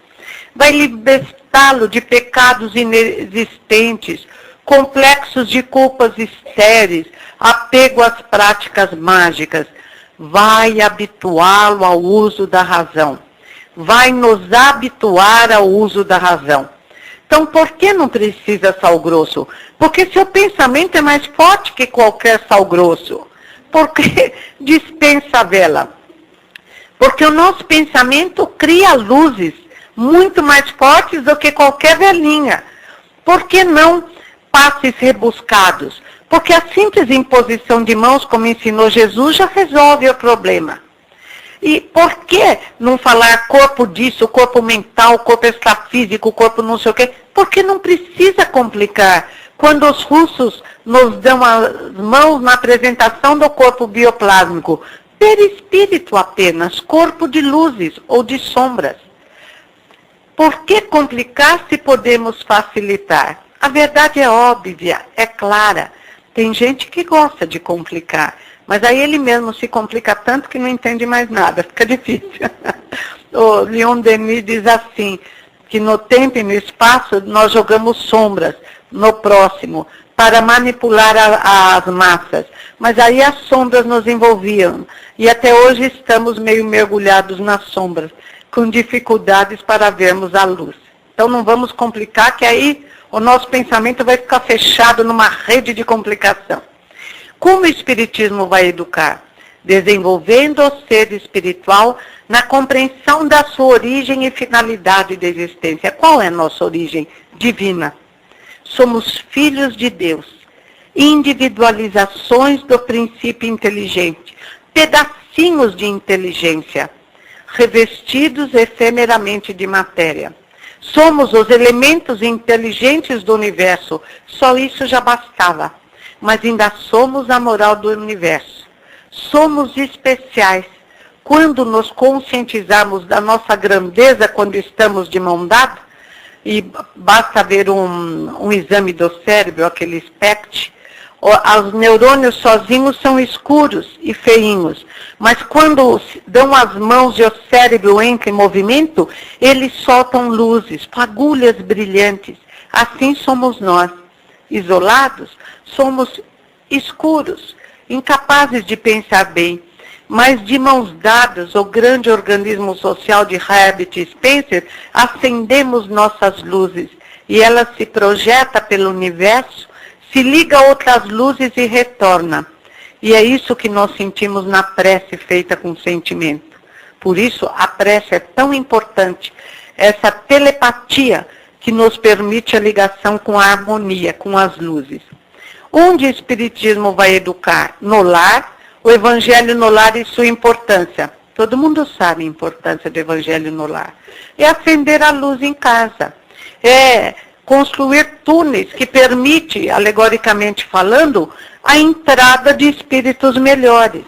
Vai libertá-lo de pecados inexistentes, complexos de culpas estéreis, apego às práticas mágicas. Vai habituá-lo ao uso da razão. Vai nos habituar ao uso da razão. Então, por que não precisa sal grosso? Porque seu pensamento é mais forte que qualquer sal grosso. Porque dispensa a vela. Porque o nosso pensamento cria luzes muito mais fortes do que qualquer velinha. Por que não passes rebuscados? Porque a simples imposição de mãos, como ensinou Jesus, já resolve o problema. E por que não falar corpo disso, corpo mental, corpo extrafísico, corpo não sei o quê? Porque não precisa complicar. Quando os russos nos dão as mãos na apresentação do corpo bioplásmico, perispírito apenas, corpo de luzes ou de sombras. Por que complicar se podemos facilitar? A verdade é óbvia, é clara. Tem gente que gosta de complicar, mas aí ele mesmo se complica tanto que não entende mais nada, fica difícil. O Leon Denis diz assim, que no tempo e no espaço nós jogamos sombras no próximo, para manipular as massas. Mas aí as sombras nos envolviam, e até hoje estamos meio mergulhados nas sombras, com dificuldades para vermos a luz. Então não vamos complicar, que aí o nosso pensamento vai ficar fechado numa rede de complicação. Como o Espiritismo vai educar? Desenvolvendo o ser espiritual na compreensão da sua origem e finalidade da existência. Qual é a nossa origem? Divina. Somos filhos de Deus. Individualizações do princípio inteligente. Pedacinhos de inteligência, revestidos efemeramente de matéria. Somos os elementos inteligentes do universo. Só isso já bastava. Mas ainda somos a moral do universo. Somos especiais. Quando nos conscientizarmos da nossa grandeza quando estamos de mão dada, e basta ver um exame do cérebro, aquele SPECT, os neurônios sozinhos são escuros e feinhos, mas quando dão as mãos e o cérebro entra em movimento, eles soltam luzes, fagulhas brilhantes. Assim somos nós. Isolados, somos escuros, incapazes de pensar bem, mas de mãos dadas, o grande organismo social de Herbert Spencer, acendemos nossas luzes e ela se projeta pelo universo, se liga a outras luzes e retorna. E é isso que nós sentimos na prece feita com sentimento. Por isso a prece é tão importante, essa telepatia que nos permite a ligação com a harmonia, com as luzes. Onde o Espiritismo vai educar? No lar, o Evangelho no lar e sua importância. Todo mundo sabe a importância do Evangelho no lar. É acender a luz em casa. É construir túneis que permite, alegoricamente falando, a entrada de espíritos melhores.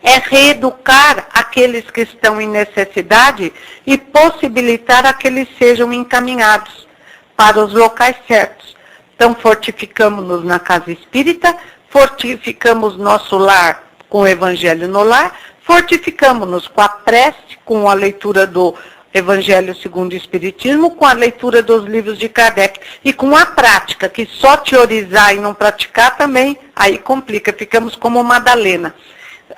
É reeducar aqueles que estão em necessidade e possibilitar a que eles sejam encaminhados para os locais certos. Então, fortificamos-nos na casa espírita, fortificamos nosso lar com o Evangelho no lar, fortificamos-nos com a prece, com a leitura do Evangelho segundo o Espiritismo, com a leitura dos livros de Kardec e com a prática, que só teorizar e não praticar também, aí complica, ficamos como Madalena,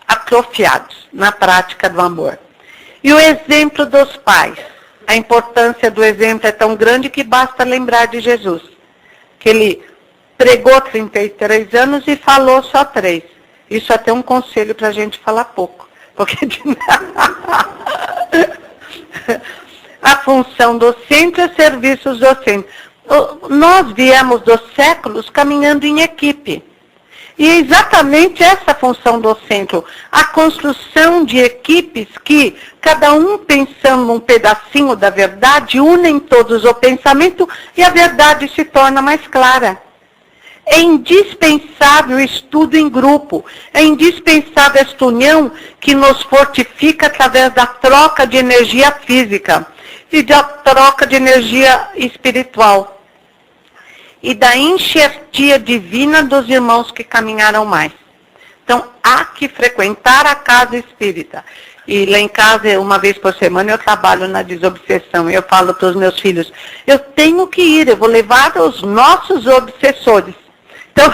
atrofiados na prática do amor. E o exemplo dos pais. A importância do exemplo é tão grande que basta lembrar de Jesus, que ele pregou 33 anos e falou só 3. Isso até um conselho para a gente falar pouco. Porque a função docente é serviços docentes. Nós viemos dos séculos caminhando em equipe. E é exatamente essa função do centro, a construção de equipes que, cada um pensando num pedacinho da verdade, unem todos o pensamento e a verdade se torna mais clara. É indispensável o estudo em grupo, é indispensável esta união que nos fortifica através da troca de energia física e da troca de energia espiritual e da enxertia divina dos irmãos que caminharam mais. Então, há que frequentar a casa espírita. E lá em casa, uma vez por semana, eu trabalho na desobsessão. Eu falo para os meus filhos, eu tenho que ir, eu vou levar os nossos obsessores. Então,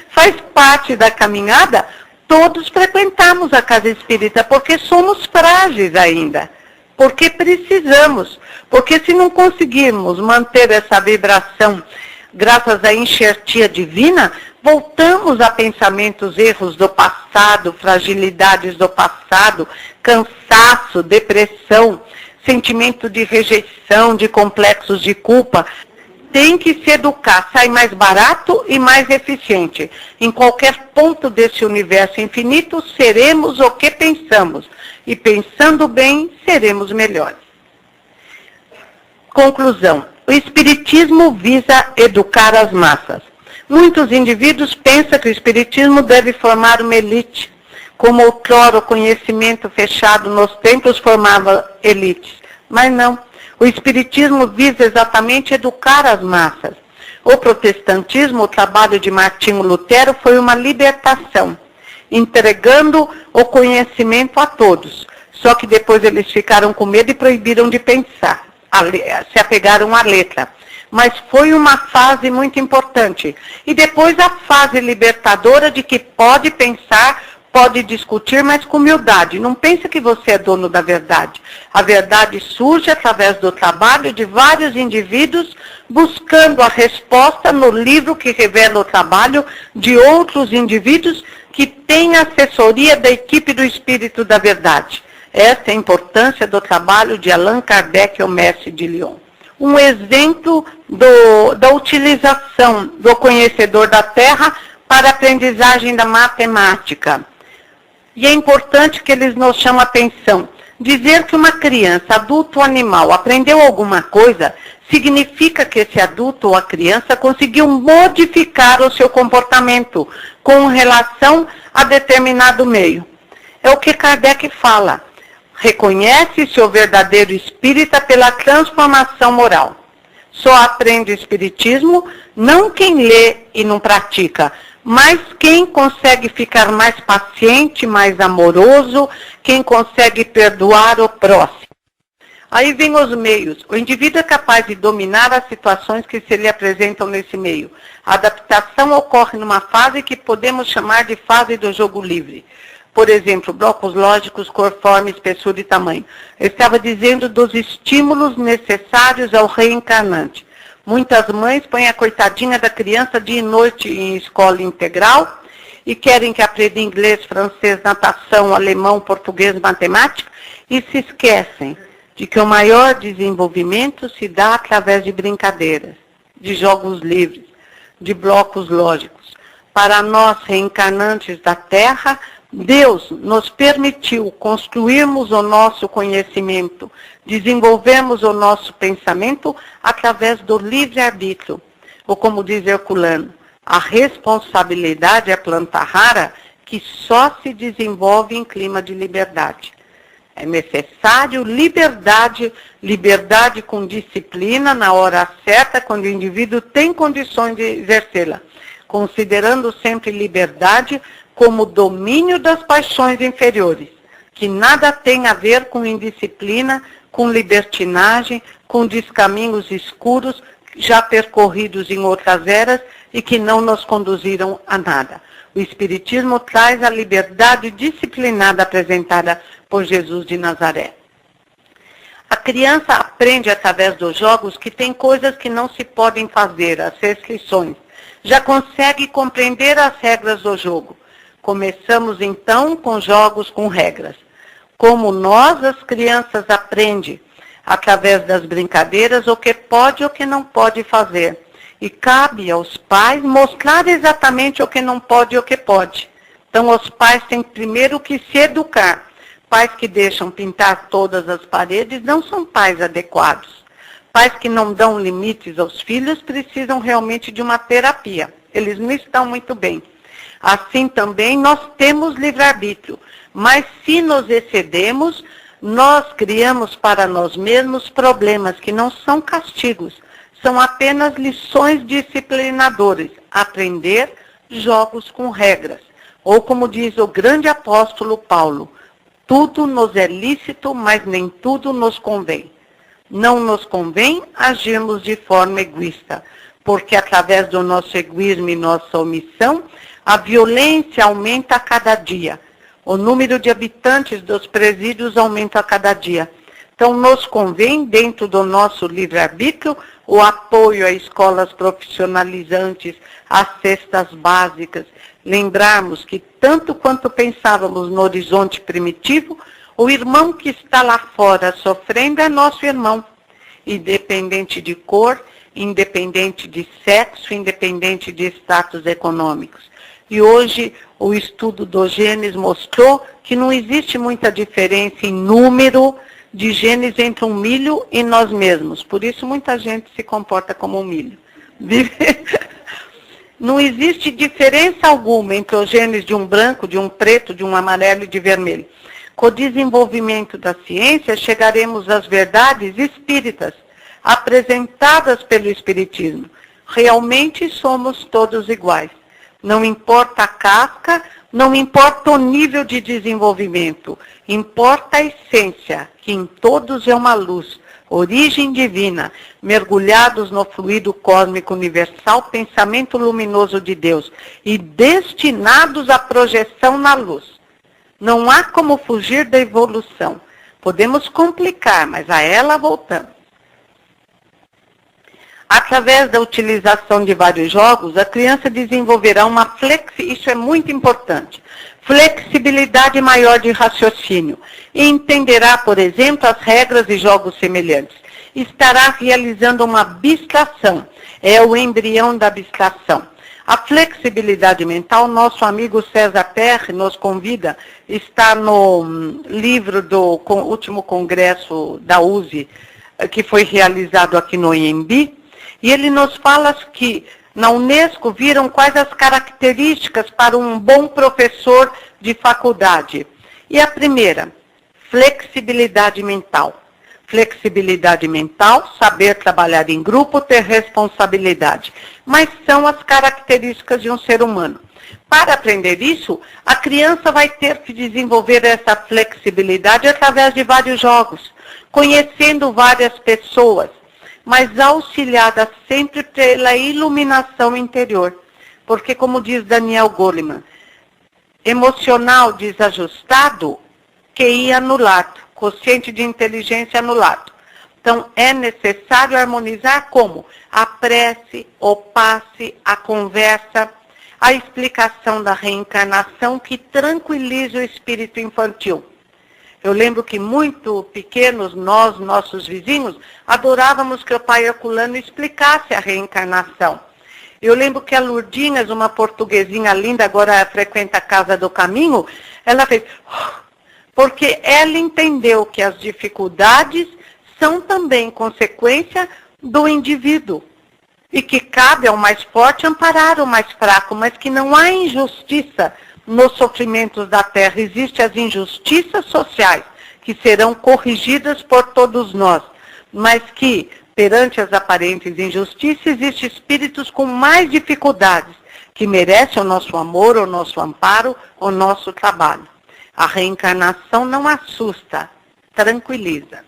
faz parte da caminhada, todos frequentamos a casa espírita, porque somos frágeis ainda. Porque precisamos. Porque se não conseguirmos manter essa vibração, graças à enxertia divina, voltamos a pensamentos, erros do passado, fragilidades do passado, cansaço, depressão, sentimento de rejeição, de complexos de culpa. Tem que se educar, sai mais barato e mais eficiente. Em qualquer ponto desse universo infinito, seremos o que pensamos. E pensando bem, seremos melhores. Conclusão. O Espiritismo visa educar as massas. Muitos indivíduos pensam que o Espiritismo deve formar uma elite, como outrora o conhecimento fechado nos templos formava elites. Mas não. O Espiritismo visa exatamente educar as massas. O protestantismo, o trabalho de Martinho Lutero, foi uma libertação, entregando o conhecimento a todos. Só que depois eles ficaram com medo e proibiram de pensar, se apegaram à letra. Mas foi uma fase muito importante. E depois a fase libertadora de que pode pensar, pode discutir, mas com humildade. Não pense que você é dono da verdade. A verdade surge através do trabalho de vários indivíduos, buscando a resposta no livro que revela o trabalho de outros indivíduos que têm assessoria da equipe do Espírito da Verdade. Essa é a importância do trabalho de Allan Kardec, o mestre de Lyon. Um exemplo da utilização do conhecedor da Terra para a aprendizagem da matemática. E é importante que eles nos chamem a atenção. Dizer que uma criança, adulto ou animal, aprendeu alguma coisa, significa que esse adulto ou a criança conseguiu modificar o seu comportamento com relação a determinado meio. É o que Kardec fala. Reconhece-se o verdadeiro espírita pela transformação moral. Só aprende o espiritismo não quem lê e não pratica, mas quem consegue ficar mais paciente, mais amoroso, quem consegue perdoar o próximo. Aí vem os meios. O indivíduo é capaz de dominar as situações que se lhe apresentam nesse meio. A adaptação ocorre numa fase que podemos chamar de fase do jogo livre. Por exemplo, blocos lógicos, cor, forma, espessura e tamanho. Eu estava dizendo dos estímulos necessários ao reencarnante. Muitas mães põem a coitadinha da criança dia e noite em escola integral e querem que aprenda inglês, francês, natação, alemão, português, matemática e se esquecem de que o maior desenvolvimento se dá através de brincadeiras, de jogos livres, de blocos lógicos. Para nós, reencarnantes da Terra, Deus nos permitiu construirmos o nosso conhecimento, desenvolvermos o nosso pensamento através do livre-arbítrio. Ou como diz Herculano, a responsabilidade é planta rara que só se desenvolve em clima de liberdade. É necessário liberdade com disciplina na hora certa, quando o indivíduo tem condições de exercê-la, considerando sempre liberdade como domínio das paixões inferiores, que nada tem a ver com indisciplina, com libertinagem, com descaminhos escuros já percorridos em outras eras e que não nos conduziram a nada. O Espiritismo traz a liberdade disciplinada apresentada por Jesus de Nazaré. A criança aprende através dos jogos que tem coisas que não se podem fazer, as restrições. Já consegue compreender as regras do jogo. Começamos então com jogos com regras. Como nós, as crianças, aprendem através das brincadeiras o que pode e o que não pode fazer. E cabe aos pais mostrar exatamente o que não pode e o que pode. Então os pais têm primeiro que se educar. Pais que deixam pintar todas as paredes não são pais adequados. Pais que não dão limites aos filhos precisam realmente de uma terapia. eles não estão muito bem. Assim também nós temos livre-arbítrio, mas se nos excedemos, nós criamos para nós mesmos problemas que não são castigos, são apenas lições disciplinadoras, aprender jogos com regras. Ou como diz o grande apóstolo Paulo, tudo nos é lícito, mas nem tudo nos convém. Não nos convém agirmos de forma egoísta, porque através do nosso egoísmo e nossa omissão, a violência aumenta a cada dia. O número de habitantes dos presídios aumenta a cada dia. Então, nos convém, dentro do nosso livre-arbítrio, o apoio a escolas profissionalizantes, às cestas básicas. Lembrarmos que, tanto quanto pensávamos no horizonte primitivo, o irmão que está lá fora sofrendo é nosso irmão, independente de cor, independente de sexo, independente de status econômicos. E hoje o estudo do genes mostrou que não existe muita diferença em número de genes entre um milho e nós mesmos. Por isso muita gente se comporta como um milho. Não existe diferença alguma entre os genes de um branco, de um preto, de um amarelo e de vermelho. Com o desenvolvimento da ciência, chegaremos às verdades espíritas, apresentadas pelo Espiritismo. Realmente somos todos iguais. Não importa a casca, não importa o nível de desenvolvimento, importa a essência, que em todos é uma luz, origem divina, mergulhados no fluido cósmico universal, pensamento luminoso de Deus, e destinados à projeção na luz. Não há como fugir da evolução. Podemos complicar, mas a ela voltamos. Através da utilização de vários jogos, a criança desenvolverá uma isso é muito importante, flexibilidade maior de raciocínio e entenderá, por exemplo, as regras de jogos semelhantes. Estará realizando uma abstração, é o embrião da abstração. A flexibilidade mental, nosso amigo César Perry nos convida, está no livro do último congresso da USE, que foi realizado aqui no IMB, e ele nos fala que na Unesco viram quais as características para um bom professor de faculdade. E a primeira, flexibilidade mental. Flexibilidade mental, saber trabalhar em grupo, ter responsabilidade. Mas são as características de um ser humano. Para aprender isso, a criança vai ter que desenvolver essa flexibilidade através de vários jogos, conhecendo várias pessoas, mas auxiliada sempre pela iluminação interior. Porque, como diz Daniel Goleman, emocional desajustado, QI anulado, quociente de inteligência anulado. Então, é necessário harmonizar como? A prece, o passe, a conversa, a explicação da reencarnação que tranquiliza o espírito infantil. Eu lembro que muito pequenos, nós, nossos vizinhos, adorávamos que o pai herculano explicasse a reencarnação. Eu lembro que a Lourdinhas, uma portuguesinha linda, agora frequenta a Casa do Caminho, ela fez... Porque ela entendeu que as dificuldades são também consequência do indivíduo. E que cabe ao mais forte amparar o mais fraco, mas que não há injustiça nos sofrimentos da terra. Existem as injustiças sociais, que serão corrigidas por todos nós, mas que, perante as aparentes injustiças, existem espíritos com mais dificuldades, que merecem o nosso amor, o nosso amparo, o nosso trabalho. A reencarnação não assusta, tranquiliza.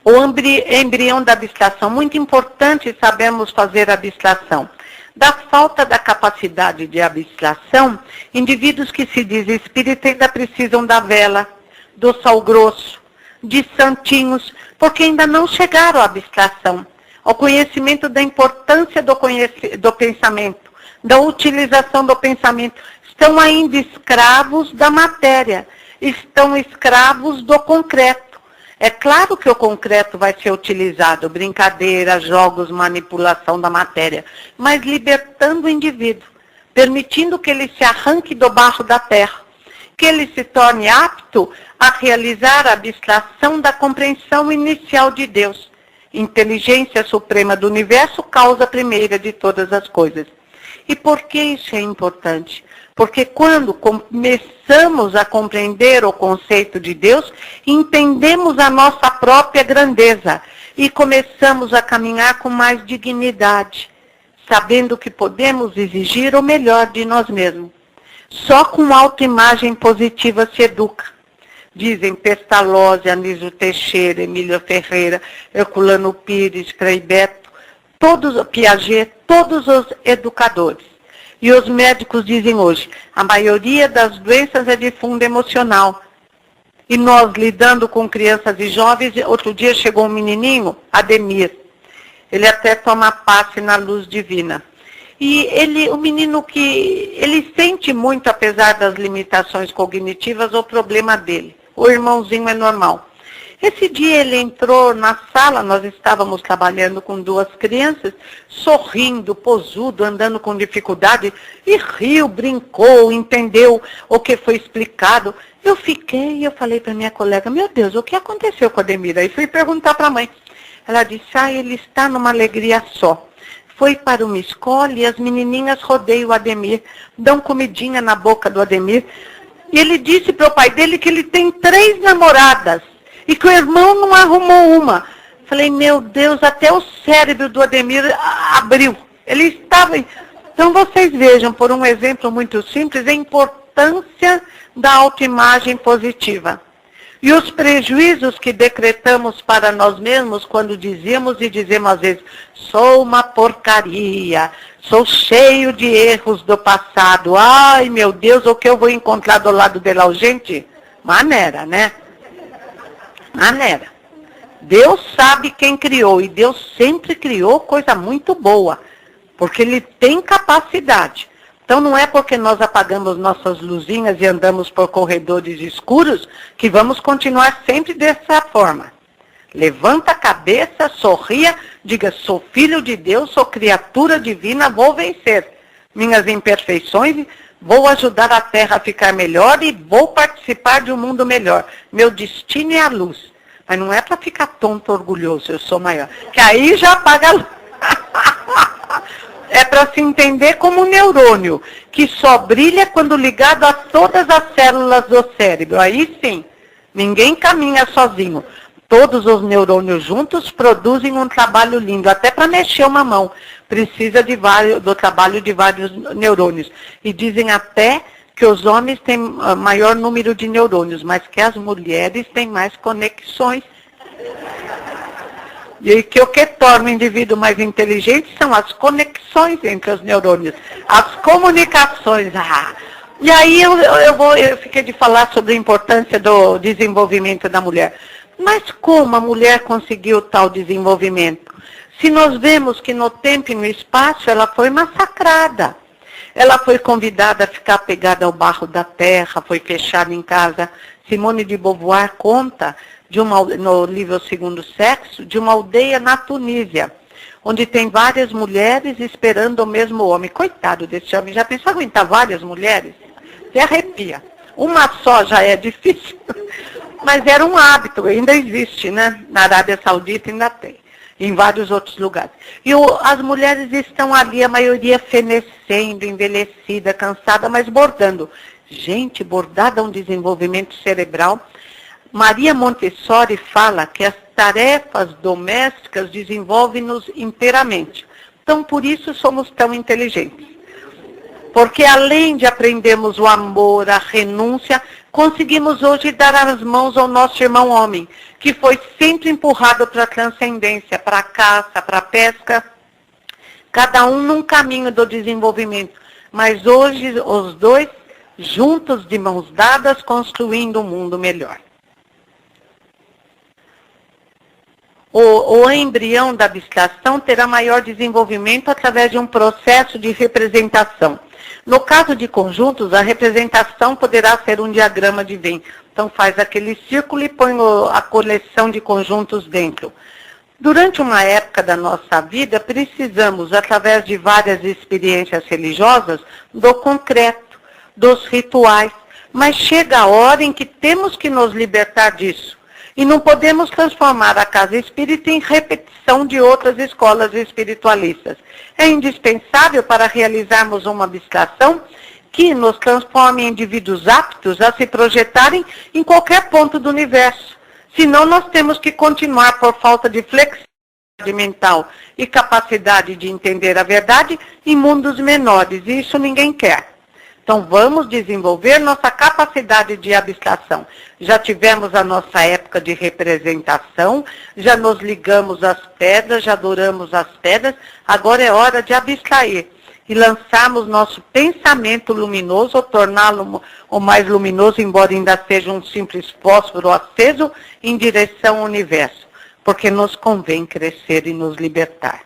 O embrião da abstração, muito importante sabermos fazer abstração. Da falta da capacidade de abstração, indivíduos que se dizem espírita ainda precisam da vela, do sal grosso, de santinhos, porque ainda não chegaram à abstração, ao conhecimento da importância do pensamento, da utilização do pensamento. Estão ainda escravos da matéria, estão escravos do concreto. É claro que o concreto vai ser utilizado, brincadeira, jogos, manipulação da matéria, mas libertando o indivíduo, permitindo que ele se arranque do barro da terra, que ele se torne apto a realizar a abstração da compreensão inicial de Deus. Inteligência suprema do universo, causa primeira de todas as coisas. E por que isso é importante? Porque quando começamos a compreender o conceito de Deus, entendemos a nossa própria grandeza e começamos a caminhar com mais dignidade, sabendo que podemos exigir o melhor de nós mesmos. Só com autoimagem positiva se educa. Dizem Pestalozzi, Anísio Teixeira, Emília Ferreira, Herculano Pires, Frei Beto, Piaget, todos os educadores. E os médicos dizem hoje, a maioria das doenças é de fundo emocional. E nós, lidando com crianças e jovens, outro dia chegou um menininho, Ademir. Ele até toma passe na luz divina. E o menino ele sente muito, apesar das limitações cognitivas, o problema dele. O irmãozinho é normal. Esse dia ele entrou na sala, nós estávamos trabalhando com 2 crianças, sorrindo, posudo, andando com dificuldade, e riu, brincou, entendeu o que foi explicado. Eu falei para minha colega, meu Deus, o que aconteceu com a Ademir? Aí fui perguntar para a mãe. Ela disse, ele está numa alegria só. Foi para uma escola e as menininhas rodeiam o Ademir, dão comidinha na boca do Ademir. E ele disse para o pai dele que ele tem 3 namoradas. E que o irmão não arrumou uma. Falei, meu Deus, até o cérebro do Ademir abriu. Ele estava... Então vocês vejam, por um exemplo muito simples, a importância da autoimagem positiva. E os prejuízos que decretamos para nós mesmos quando dizemos e dizemos às vezes, sou uma porcaria, sou cheio de erros do passado. Ai, meu Deus, o que eu vou encontrar do lado dela? Gente, maneira, né? Maneira. Deus sabe quem criou e Deus sempre criou coisa muito boa, porque Ele tem capacidade. Então não é porque nós apagamos nossas luzinhas e andamos por corredores escuros que vamos continuar sempre dessa forma. Levanta a cabeça, sorria, diga, sou filho de Deus, sou criatura divina, vou vencer minhas imperfeições, vou ajudar a Terra a ficar melhor e vou participar de um mundo melhor. Meu destino é a luz. Mas não é para ficar tonto, orgulhoso, eu sou maior. Que aí já apaga a luz. É para se entender como um neurônio, que só brilha quando ligado a todas as células do cérebro. Aí sim, ninguém caminha sozinho. Todos os neurônios juntos produzem um trabalho lindo, até para mexer uma mão. Precisa do trabalho de vários neurônios. E dizem até que os homens têm maior número de neurônios, mas que as mulheres têm mais conexões. E que o que torna o indivíduo mais inteligente são as conexões entre os neurônios, as comunicações. E aí eu fiquei de falar sobre a importância do desenvolvimento da mulher. Mas como a mulher conseguiu tal desenvolvimento? Se nós vemos que no tempo e no espaço ela foi massacrada. Ela foi convidada a ficar pegada ao barro da terra, foi fechada em casa. Simone de Beauvoir conta, no livro O Segundo Sexo, de uma aldeia na Tunísia, onde tem várias mulheres esperando o mesmo homem. Coitado desse homem, já pensou aguentar várias mulheres? Você arrepia. Uma só já é difícil, mas era um hábito, ainda existe, né? Na Arábia Saudita ainda tem. Em vários outros lugares. E as mulheres estão ali, a maioria fenecendo, envelhecida, cansada, mas bordando. Gente, bordar dá um desenvolvimento cerebral. Maria Montessori fala que as tarefas domésticas desenvolvem-nos inteiramente. Então, por isso somos tão inteligentes. Porque além de aprendermos o amor, a renúncia, conseguimos hoje dar as mãos ao nosso irmão homem, que foi sempre empurrado para a transcendência, para a caça, para a pesca, cada um num caminho do desenvolvimento. Mas hoje os dois, juntos de mãos dadas, construindo um mundo melhor. O embrião da abstração terá maior desenvolvimento através de um processo de representação. No caso de conjuntos, a representação poderá ser um diagrama de Venn. Então faz aquele círculo e põe a coleção de conjuntos dentro. Durante uma época da nossa vida, precisamos, através de várias experiências religiosas, do concreto, dos rituais. Mas chega a hora em que temos que nos libertar disso. E não podemos transformar a casa espírita em repetição de outras escolas espiritualistas. É indispensável para realizarmos uma abstração que nos transforme em indivíduos aptos a se projetarem em qualquer ponto do universo. Senão nós temos que continuar por falta de flexibilidade mental e capacidade de entender a verdade em mundos menores, e isso ninguém quer. Então vamos desenvolver nossa capacidade de abstração. Já tivemos a nossa época de representação, já nos ligamos às pedras, já adoramos as pedras, agora é hora de abstrair e lançarmos nosso pensamento luminoso, ou torná-lo o mais luminoso, embora ainda seja um simples fósforo aceso, em direção ao universo, porque nos convém crescer e nos libertar.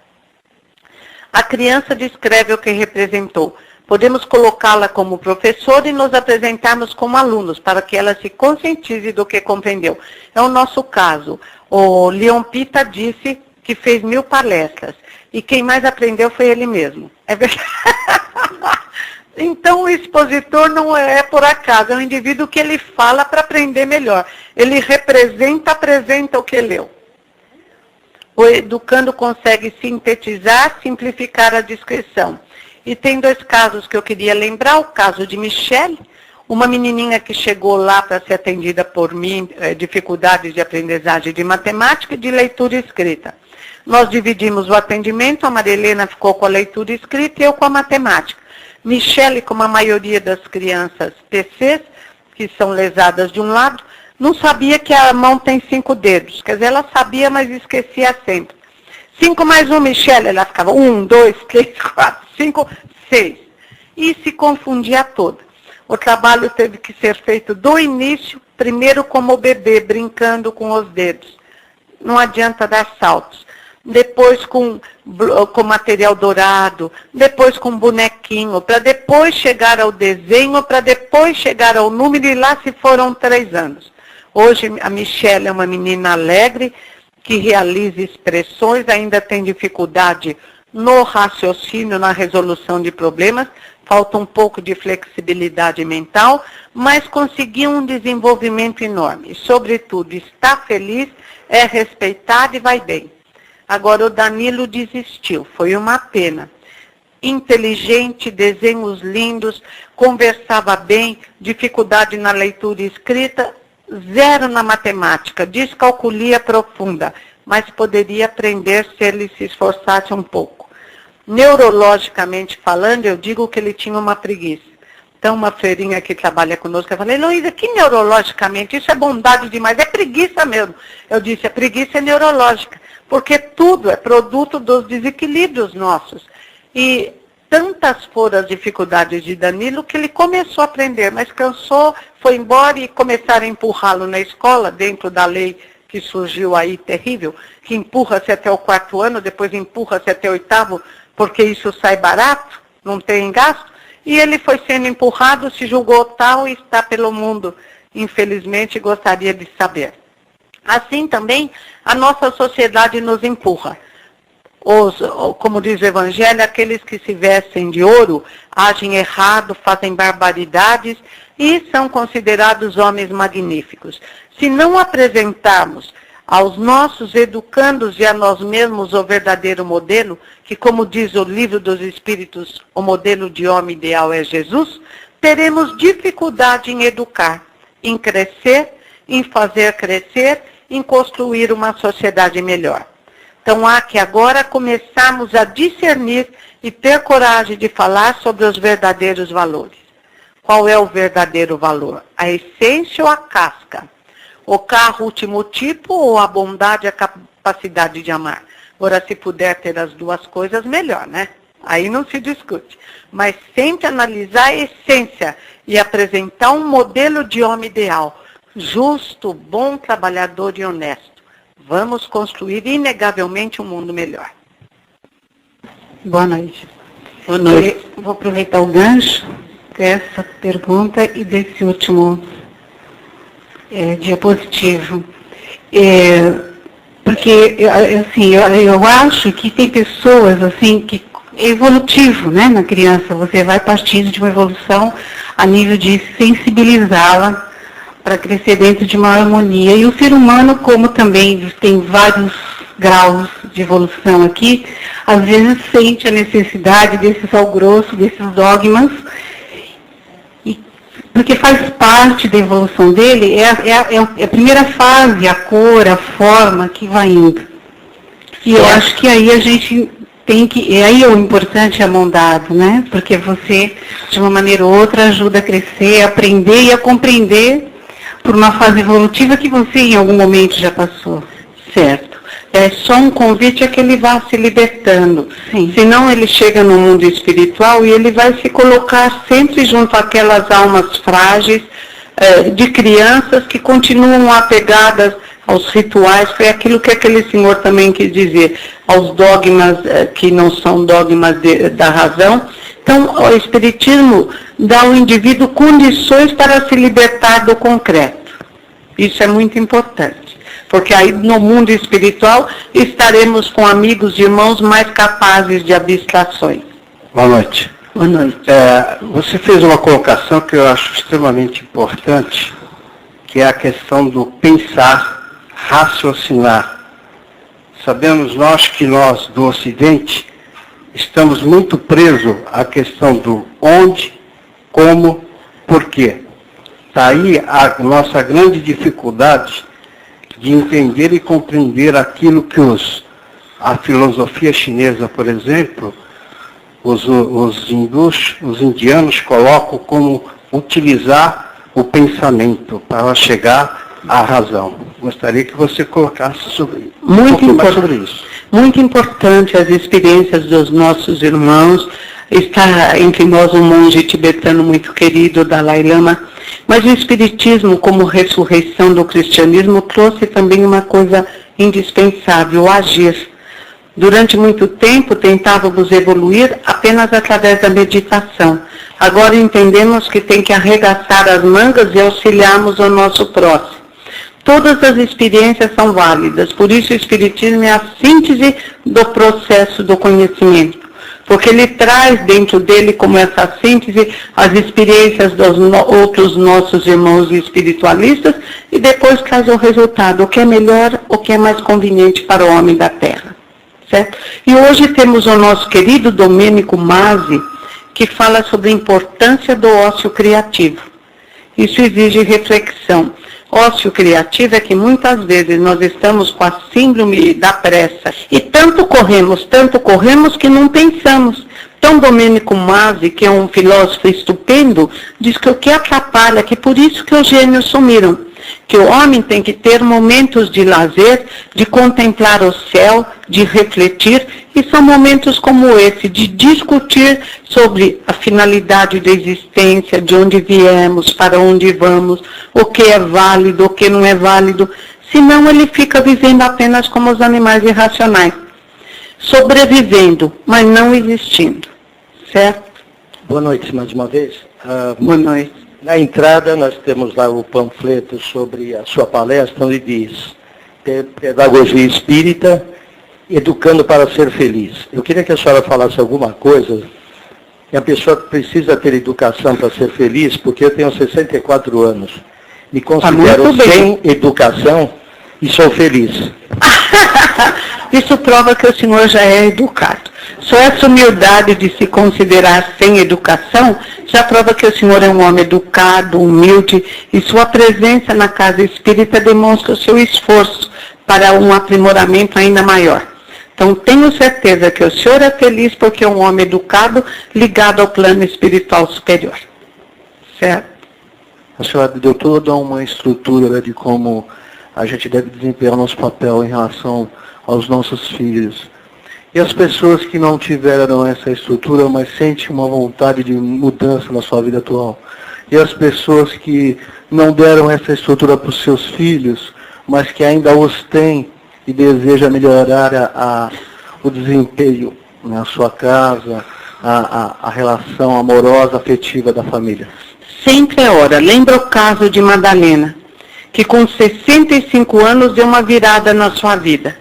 A criança descreve o que representou. Podemos colocá-la como professora e nos apresentarmos como alunos, para que ela se conscientize do que compreendeu. É o nosso caso. O Leon Pita disse que fez 1000 palestras, e quem mais aprendeu foi ele mesmo. É verdade. Então o expositor não é por acaso, é um indivíduo que ele fala para aprender melhor. Ele apresenta o que leu. O educando consegue sintetizar, simplificar a descrição. E tem 2 casos que eu queria lembrar. O caso de Michele, uma menininha que chegou lá para ser atendida por mim, dificuldades de aprendizagem de matemática e de leitura e escrita. Nós dividimos o atendimento, a Maria Helena ficou com a leitura escrita e eu com a matemática. Michele, como a maioria das crianças PCs, que são lesadas de um lado, não sabia que a mão tem 5 dedos. Quer dizer, ela sabia, mas esquecia sempre. 5 mais 1, Michele, ela ficava 1, 2, 3, 4, 5, 6. E se confundia toda. O trabalho teve que ser feito do início, primeiro como bebê, brincando com os dedos. Não adianta dar saltos. Depois com material dourado, depois com bonequinho, para depois chegar ao desenho, para depois chegar ao número, e lá se foram 3 anos. Hoje a Michele é uma menina alegre, que realiza expressões, ainda tem dificuldade no raciocínio, na resolução de problemas, falta um pouco de flexibilidade mental, mas conseguiu um desenvolvimento enorme. E, sobretudo, está feliz, é respeitado e vai bem. Agora o Danilo desistiu, foi uma pena. Inteligente, desenhos lindos, conversava bem, dificuldade na leitura e escrita, 0 na matemática, descalculia profunda, mas poderia aprender se ele se esforçasse um pouco. Neurologicamente falando, eu digo que ele tinha uma preguiça. Então, uma freirinha que trabalha conosco, eu falei, Luísa, que neurologicamente? Isso é bondade demais, é preguiça mesmo. Eu disse, a preguiça é neurológica, porque tudo é produto dos desequilíbrios nossos. E tantas foram as dificuldades de Danilo que ele começou a aprender, mas cansou, foi embora e começaram a empurrá-lo na escola, dentro da lei que surgiu aí, terrível, que empurra-se até o 4º ano, depois empurra-se até o 8º, porque isso sai barato, não tem gasto. E ele foi sendo empurrado, se julgou tal e está pelo mundo. Infelizmente, gostaria de saber. Assim também, a nossa sociedade nos empurra. Como diz o Evangelho, aqueles que se vestem de ouro, agem errado, fazem barbaridades e são considerados homens magníficos. Se não apresentarmos aos nossos educandos e a nós mesmos o verdadeiro modelo, que, como diz o Livro dos Espíritos, o modelo de homem ideal é Jesus, teremos dificuldade em educar, em crescer, em fazer crescer, em construir uma sociedade melhor. Então há que agora começarmos a discernir e ter coragem de falar sobre os verdadeiros valores. Qual é o verdadeiro valor? A essência ou a casca? O carro último tipo ou a bondade e a capacidade de amar? Agora, se puder ter as 2 coisas, melhor, né? Aí não se discute. Mas sempre analisar a essência e apresentar um modelo de homem ideal. Justo, bom, trabalhador e honesto. Vamos construir inegavelmente um mundo melhor. Boa noite. Boa noite. Eu vou aproveitar o gancho dessa pergunta e desse último diapositivo. Porque assim, eu acho que tem pessoas assim, que é evolutivo, né, na criança. Você vai partindo de uma evolução a nível de sensibilizá-la para crescer dentro de uma harmonia. E o ser humano, como também tem vários graus de evolução aqui, às vezes sente a necessidade desse sal grosso, desses dogmas, porque faz parte da evolução dele, é a primeira fase, a cor, a forma que vai indo. E eu acho que aí a gente tem que, e aí o importante é a mão dada, né? Porque você, de uma maneira ou outra, ajuda a crescer, a aprender e a compreender por uma fase evolutiva que você em algum momento já passou. Certo. É só um convite a que ele vá se libertando. Sim. Senão ele chega no mundo espiritual e ele vai se colocar sempre junto àquelas almas frágeis, de crianças que continuam apegadas aos rituais. Foi aquilo que aquele senhor também quis dizer, aos dogmas que não são dogmas da razão. Então, o Espiritismo dá ao indivíduo condições para se libertar do concreto. Isso é muito importante, porque aí no mundo espiritual estaremos com amigos e irmãos mais capazes de abstrações. Boa noite. Boa noite. Você fez uma colocação que eu acho extremamente importante, que é a questão do pensar, raciocinar. Sabemos nós do Ocidente estamos muito presos à questão do onde, como, por quê. Está aí a nossa grande dificuldade de entender e compreender aquilo que a filosofia chinesa, por exemplo, os hindus, os indianos colocam como utilizar o pensamento para chegar à razão. Gostaria que você colocasse sobre isso. Muito importante as experiências dos nossos irmãos. Está entre nós um monge tibetano muito querido, Dalai Lama. Mas o Espiritismo, como ressurreição do cristianismo, trouxe também uma coisa indispensável, o agir. Durante muito tempo tentávamos evoluir apenas através da meditação. Agora entendemos que tem que arregaçar as mangas e auxiliarmos o nosso próximo. Todas as experiências são válidas, por isso o Espiritismo é a síntese do processo do conhecimento. Porque ele traz dentro dele, como essa síntese, as experiências dos outros nossos irmãos espiritualistas e depois traz o resultado, o que é melhor, o que é mais conveniente para o homem da Terra. Certo? E hoje temos o nosso querido Domênico Masi, que fala sobre a importância do ócio criativo. Isso exige reflexão. Ócio criativo é que muitas vezes nós estamos com a síndrome da pressa e tanto corremos que não pensamos. Então Domênico Masi, que é um filósofo estupendo, diz que o que atrapalha, que por isso que os gênios sumiram, que o homem tem que ter momentos de lazer, de contemplar o céu, de refletir, e são momentos como esse, de discutir sobre a finalidade da existência, de onde viemos, para onde vamos, o que é válido, o que não é válido, senão ele fica vivendo apenas como os animais irracionais, sobrevivendo, mas não existindo, certo? Boa noite mais uma vez. Boa noite. Na entrada nós temos lá o panfleto sobre a sua palestra, onde diz Pedagogia Espírita, Educando para Ser Feliz. Eu queria que a senhora falasse alguma coisa, que a pessoa precisa ter educação para ser feliz, porque eu tenho 64 anos. Me considero sem educação e sou feliz. Isso prova que o senhor já é educado. Só essa humildade de se considerar sem educação já prova que o senhor é um homem educado, humilde, e sua presença na casa espírita demonstra o seu esforço para um aprimoramento ainda maior. Então, tenho certeza que o senhor é feliz porque é um homem educado, ligado ao plano espiritual superior. Certo? A senhora deu toda uma estrutura de como a gente deve desempenhar nosso papel em relação aos nossos filhos. E as pessoas que não tiveram essa estrutura, mas sentem uma vontade de mudança na sua vida atual. E as pessoas que não deram essa estrutura para os seus filhos, mas que ainda os têm e desejam melhorar o desempenho na sua casa, a relação amorosa, afetiva da família. Sempre é hora. Lembra o caso de Madalena, que com 65 anos deu uma virada na sua vida.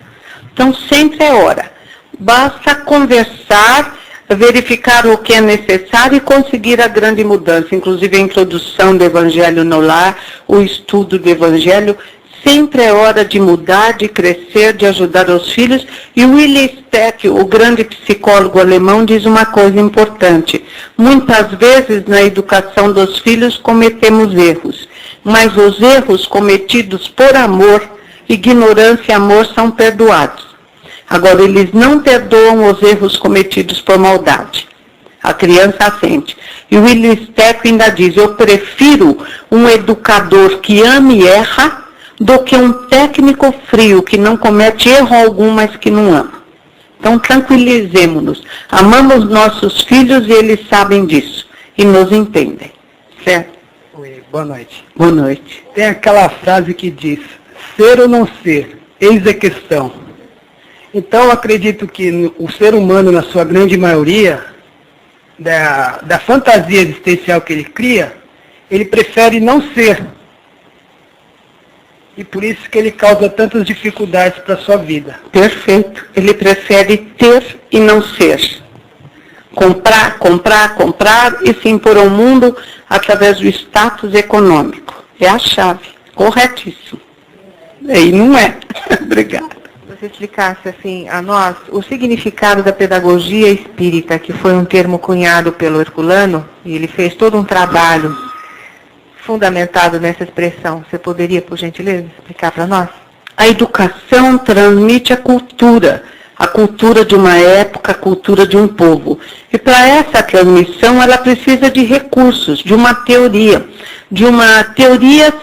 Então sempre é hora. Basta conversar, verificar o que é necessário e conseguir a grande mudança, inclusive a introdução do Evangelho no lar, o estudo do Evangelho. Sempre é hora de mudar, de crescer, de ajudar os filhos. E Willi Steck, o grande psicólogo alemão, diz uma coisa importante. Muitas vezes na educação dos filhos cometemos erros, mas os erros cometidos por amor, ignorância e amor são perdoados. Agora, eles não perdoam os erros cometidos por maldade. A criança sente. E o Willi Steck ainda diz, eu prefiro um educador que ama e erra do que um técnico frio que não comete erro algum, mas que não ama. Então, tranquilizemos-nos. Amamos nossos filhos e eles sabem disso. E nos entendem. Certo? Oi, boa noite. Boa noite. Tem aquela frase que diz, ser ou não ser, eis a questão. Então, eu acredito que o ser humano, na sua grande maioria, da fantasia existencial que ele cria, ele prefere não ser. E por isso que ele causa tantas dificuldades para a sua vida. Perfeito. Ele prefere ter e não ser. Comprar, comprar, comprar e se impor ao mundo através do status econômico. É a chave. Corretíssimo. E não é. Obrigada. Se você explicasse assim a nós o significado da pedagogia espírita, que foi um termo cunhado pelo Herculano, e ele fez todo um trabalho fundamentado nessa expressão. Você poderia, por gentileza, explicar para nós? A educação transmite a cultura de uma época, a cultura de um povo. E para essa transmissão, ela precisa de recursos, de uma teoria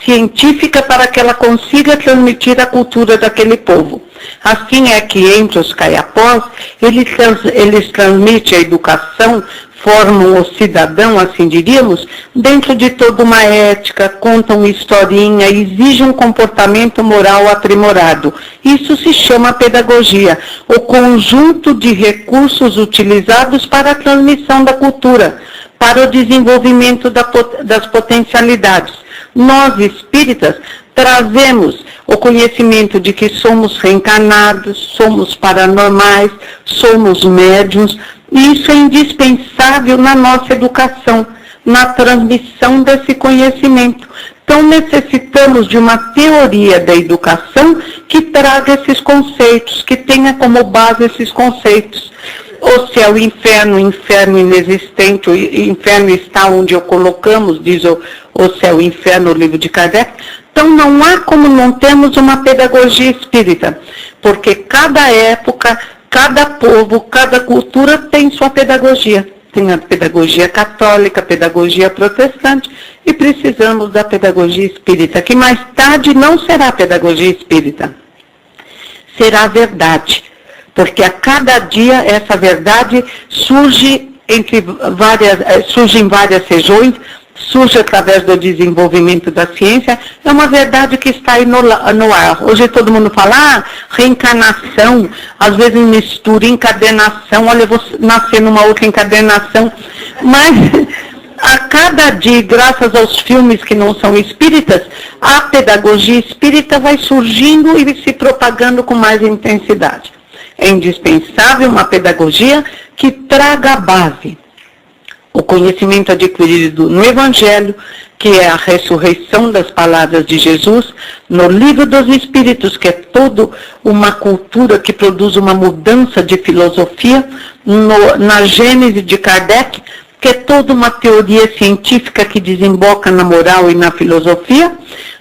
científica para que ela consiga transmitir a cultura daquele povo. Assim é que entre os caiapós, eles transmitem a educação, formam o cidadão, assim diríamos, dentro de toda uma ética, contam historinha, exigem um comportamento moral aprimorado. Isso se chama pedagogia, o conjunto de recursos utilizados para a transmissão da cultura, para o desenvolvimento das potencialidades. Nós, espíritas, trazemos o conhecimento de que somos reencarnados, somos paranormais, somos médiuns, e isso é indispensável na nossa educação, na transmissão desse conhecimento. Então, necessitamos de uma teoria da educação que traga esses conceitos, que tenha como base esses conceitos. O céu, inferno, inferno inexistente, o inferno está onde o colocamos, diz o céu, inferno, o livro de Kardec. Então, não há como não termos uma pedagogia espírita, porque cada época, cada povo, cada cultura tem sua pedagogia. Tem a pedagogia católica, a pedagogia protestante, e precisamos da pedagogia espírita, que mais tarde não será pedagogia espírita, será a verdade. Porque a cada dia essa verdade surge surge em várias regiões, surge através do desenvolvimento da ciência, é uma verdade que está aí no ar. Hoje todo mundo fala, reencarnação, às vezes mistura, encadenação, olha, eu vou nascer numa outra encadenação, mas a cada dia, graças aos filmes que não são espíritas, a pedagogia espírita vai surgindo e se propagando com mais intensidade. É indispensável uma pedagogia que traga a base, o conhecimento adquirido no Evangelho, que é a ressurreição das palavras de Jesus, no Livro dos Espíritos, que é toda uma cultura que produz uma mudança de filosofia, na Gênese de Kardec, que é toda uma teoria científica que desemboca na moral e na filosofia,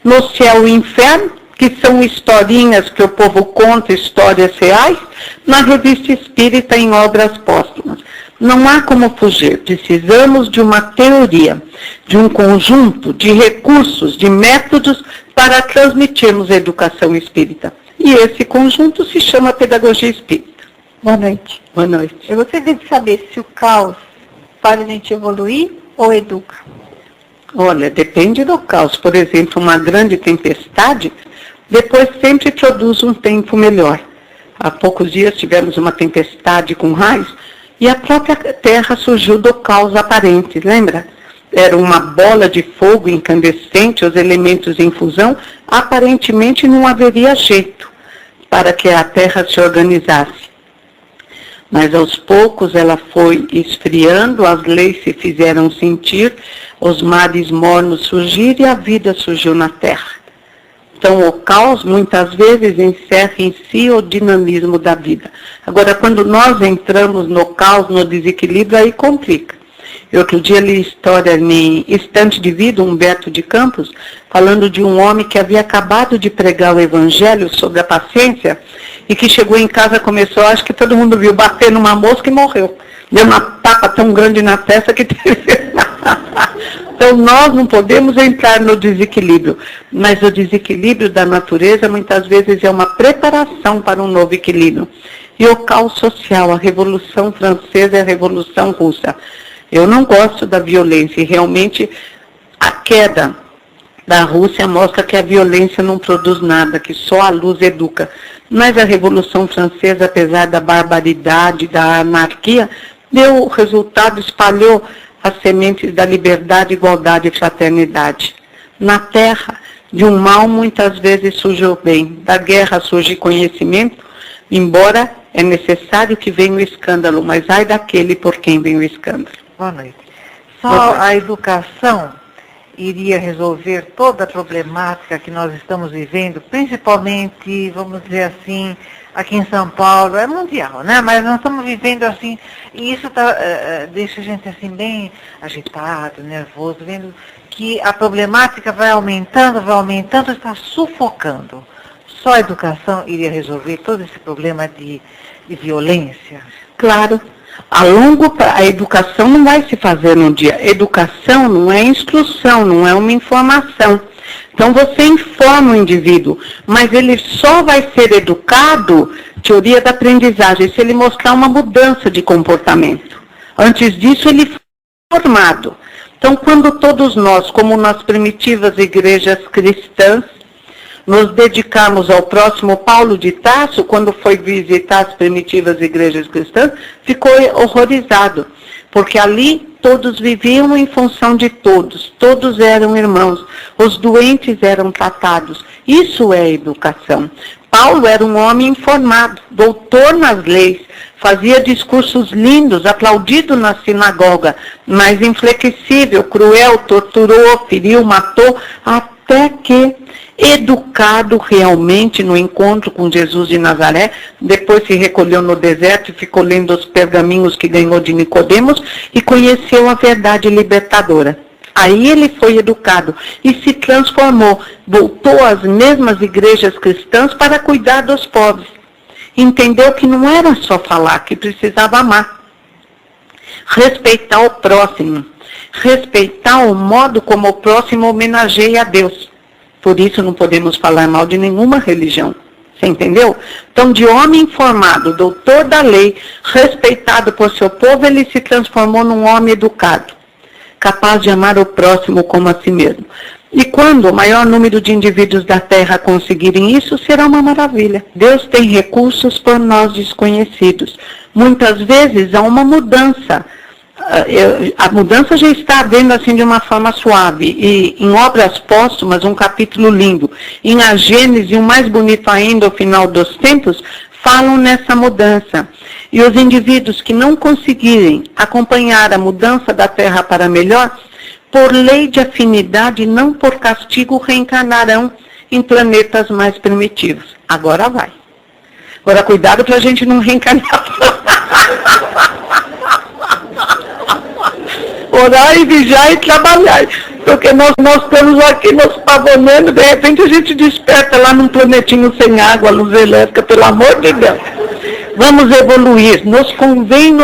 no Céu e Inferno, que são historinhas que o povo conta, histórias reais, na Revista Espírita em obras póstumas. Não há como fugir, precisamos de uma teoria, de um conjunto de recursos, de métodos para transmitirmos a educação espírita. E esse conjunto se chama pedagogia espírita. Boa noite. Boa noite. Eu gostaria de saber se o caos faz a gente evoluir ou educa? Olha, depende do caos. Por exemplo, uma grande tempestade, depois sempre produz um tempo melhor. Há poucos dias tivemos uma tempestade com raios, e a própria Terra surgiu do caos aparente, lembra? Era uma bola de fogo incandescente, os elementos em fusão, aparentemente não haveria jeito para que a Terra se organizasse. Mas aos poucos ela foi esfriando, as leis se fizeram sentir, os mares mornos surgiram e a vida surgiu na Terra. Então o caos muitas vezes encerra em si o dinamismo da vida. Agora, quando nós entramos no caos, no desequilíbrio, aí complica. Eu outro dia li história em Estante de Vida, Humberto de Campos, falando de um homem que havia acabado de pregar o Evangelho sobre a paciência e que chegou em casa, começou, acho que todo mundo viu, bater numa mosca e morreu. Deu uma tapa tão grande na testa que teve... Então nós não podemos entrar no desequilíbrio, mas o desequilíbrio da natureza muitas vezes é uma preparação para um novo equilíbrio. E o caos social, a Revolução Francesa e a Revolução Russa. Eu não gosto da violência e realmente a queda da Rússia mostra que a violência não produz nada, que só a luz educa. Mas a Revolução Francesa, apesar da barbaridade, da anarquia, deu resultado, espalhou as sementes da liberdade, igualdade e fraternidade. Na Terra, de um mal muitas vezes surge o bem, da guerra surge conhecimento, embora é necessário que venha o escândalo, mas ai daquele por quem vem o escândalo. Boa noite. Só a educação iria resolver toda a problemática que nós estamos vivendo, principalmente, vamos dizer assim, aqui em São Paulo, é mundial, né? Mas nós estamos vivendo assim, e isso deixa a gente assim bem agitado, nervoso, vendo que a problemática vai aumentando, está sufocando. Só a educação iria resolver todo esse problema de violência? Claro. A educação não vai se fazer num dia. Educação não é instrução, não é uma informação. Então você informa o indivíduo, mas ele só vai ser educado, teoria da aprendizagem, se ele mostrar uma mudança de comportamento. Antes disso, ele foi formado. Então, quando todos nós, como nas primitivas igrejas cristãs, nos dedicarmos ao próximo, Paulo de Tarso, quando foi visitar as primitivas igrejas cristãs, ficou horrorizado, porque ali todos viviam em função de todos eram irmãos, os doentes eram tratados. Isso é educação. Paulo era um homem informado, doutor nas leis, fazia discursos lindos, aplaudido na sinagoga, mas inflexível, cruel, torturou, feriu, matou, até que, educado realmente no encontro com Jesus de Nazaré, depois se recolheu no deserto e ficou lendo os pergaminhos que ganhou de Nicodemos e conheceu a verdade libertadora. Aí ele foi educado e se transformou, voltou às mesmas igrejas cristãs para cuidar dos pobres. Entendeu que não era só falar, que precisava amar. Respeitar o próximo. Respeitar o modo como o próximo homenageia a Deus. Por isso não podemos falar mal de nenhuma religião. Você entendeu? Então, de homem informado, doutor da lei, respeitado por seu povo, ele se transformou num homem educado, capaz de amar o próximo como a si mesmo. E quando o maior número de indivíduos da Terra conseguirem isso, será uma maravilha. Deus tem recursos por nós desconhecidos. Muitas vezes há uma mudança. A mudança já está havendo assim de uma forma suave. E em Obras Póstumas, um capítulo lindo. Em A Gênese, o mais bonito ainda, o final dos tempos, falam nessa mudança. E os indivíduos que não conseguirem acompanhar a mudança da Terra para melhor, por lei de afinidade, não por castigo, reencarnarão em planetas mais primitivos. Agora vai. Agora cuidado para a gente não reencarnar. Orar e vigiar e trabalhar. Porque nós estamos aqui nos pavonando, de repente a gente desperta lá num planetinho sem água, luz elétrica, pelo amor de Deus. Vamos evoluir. Nos convém nos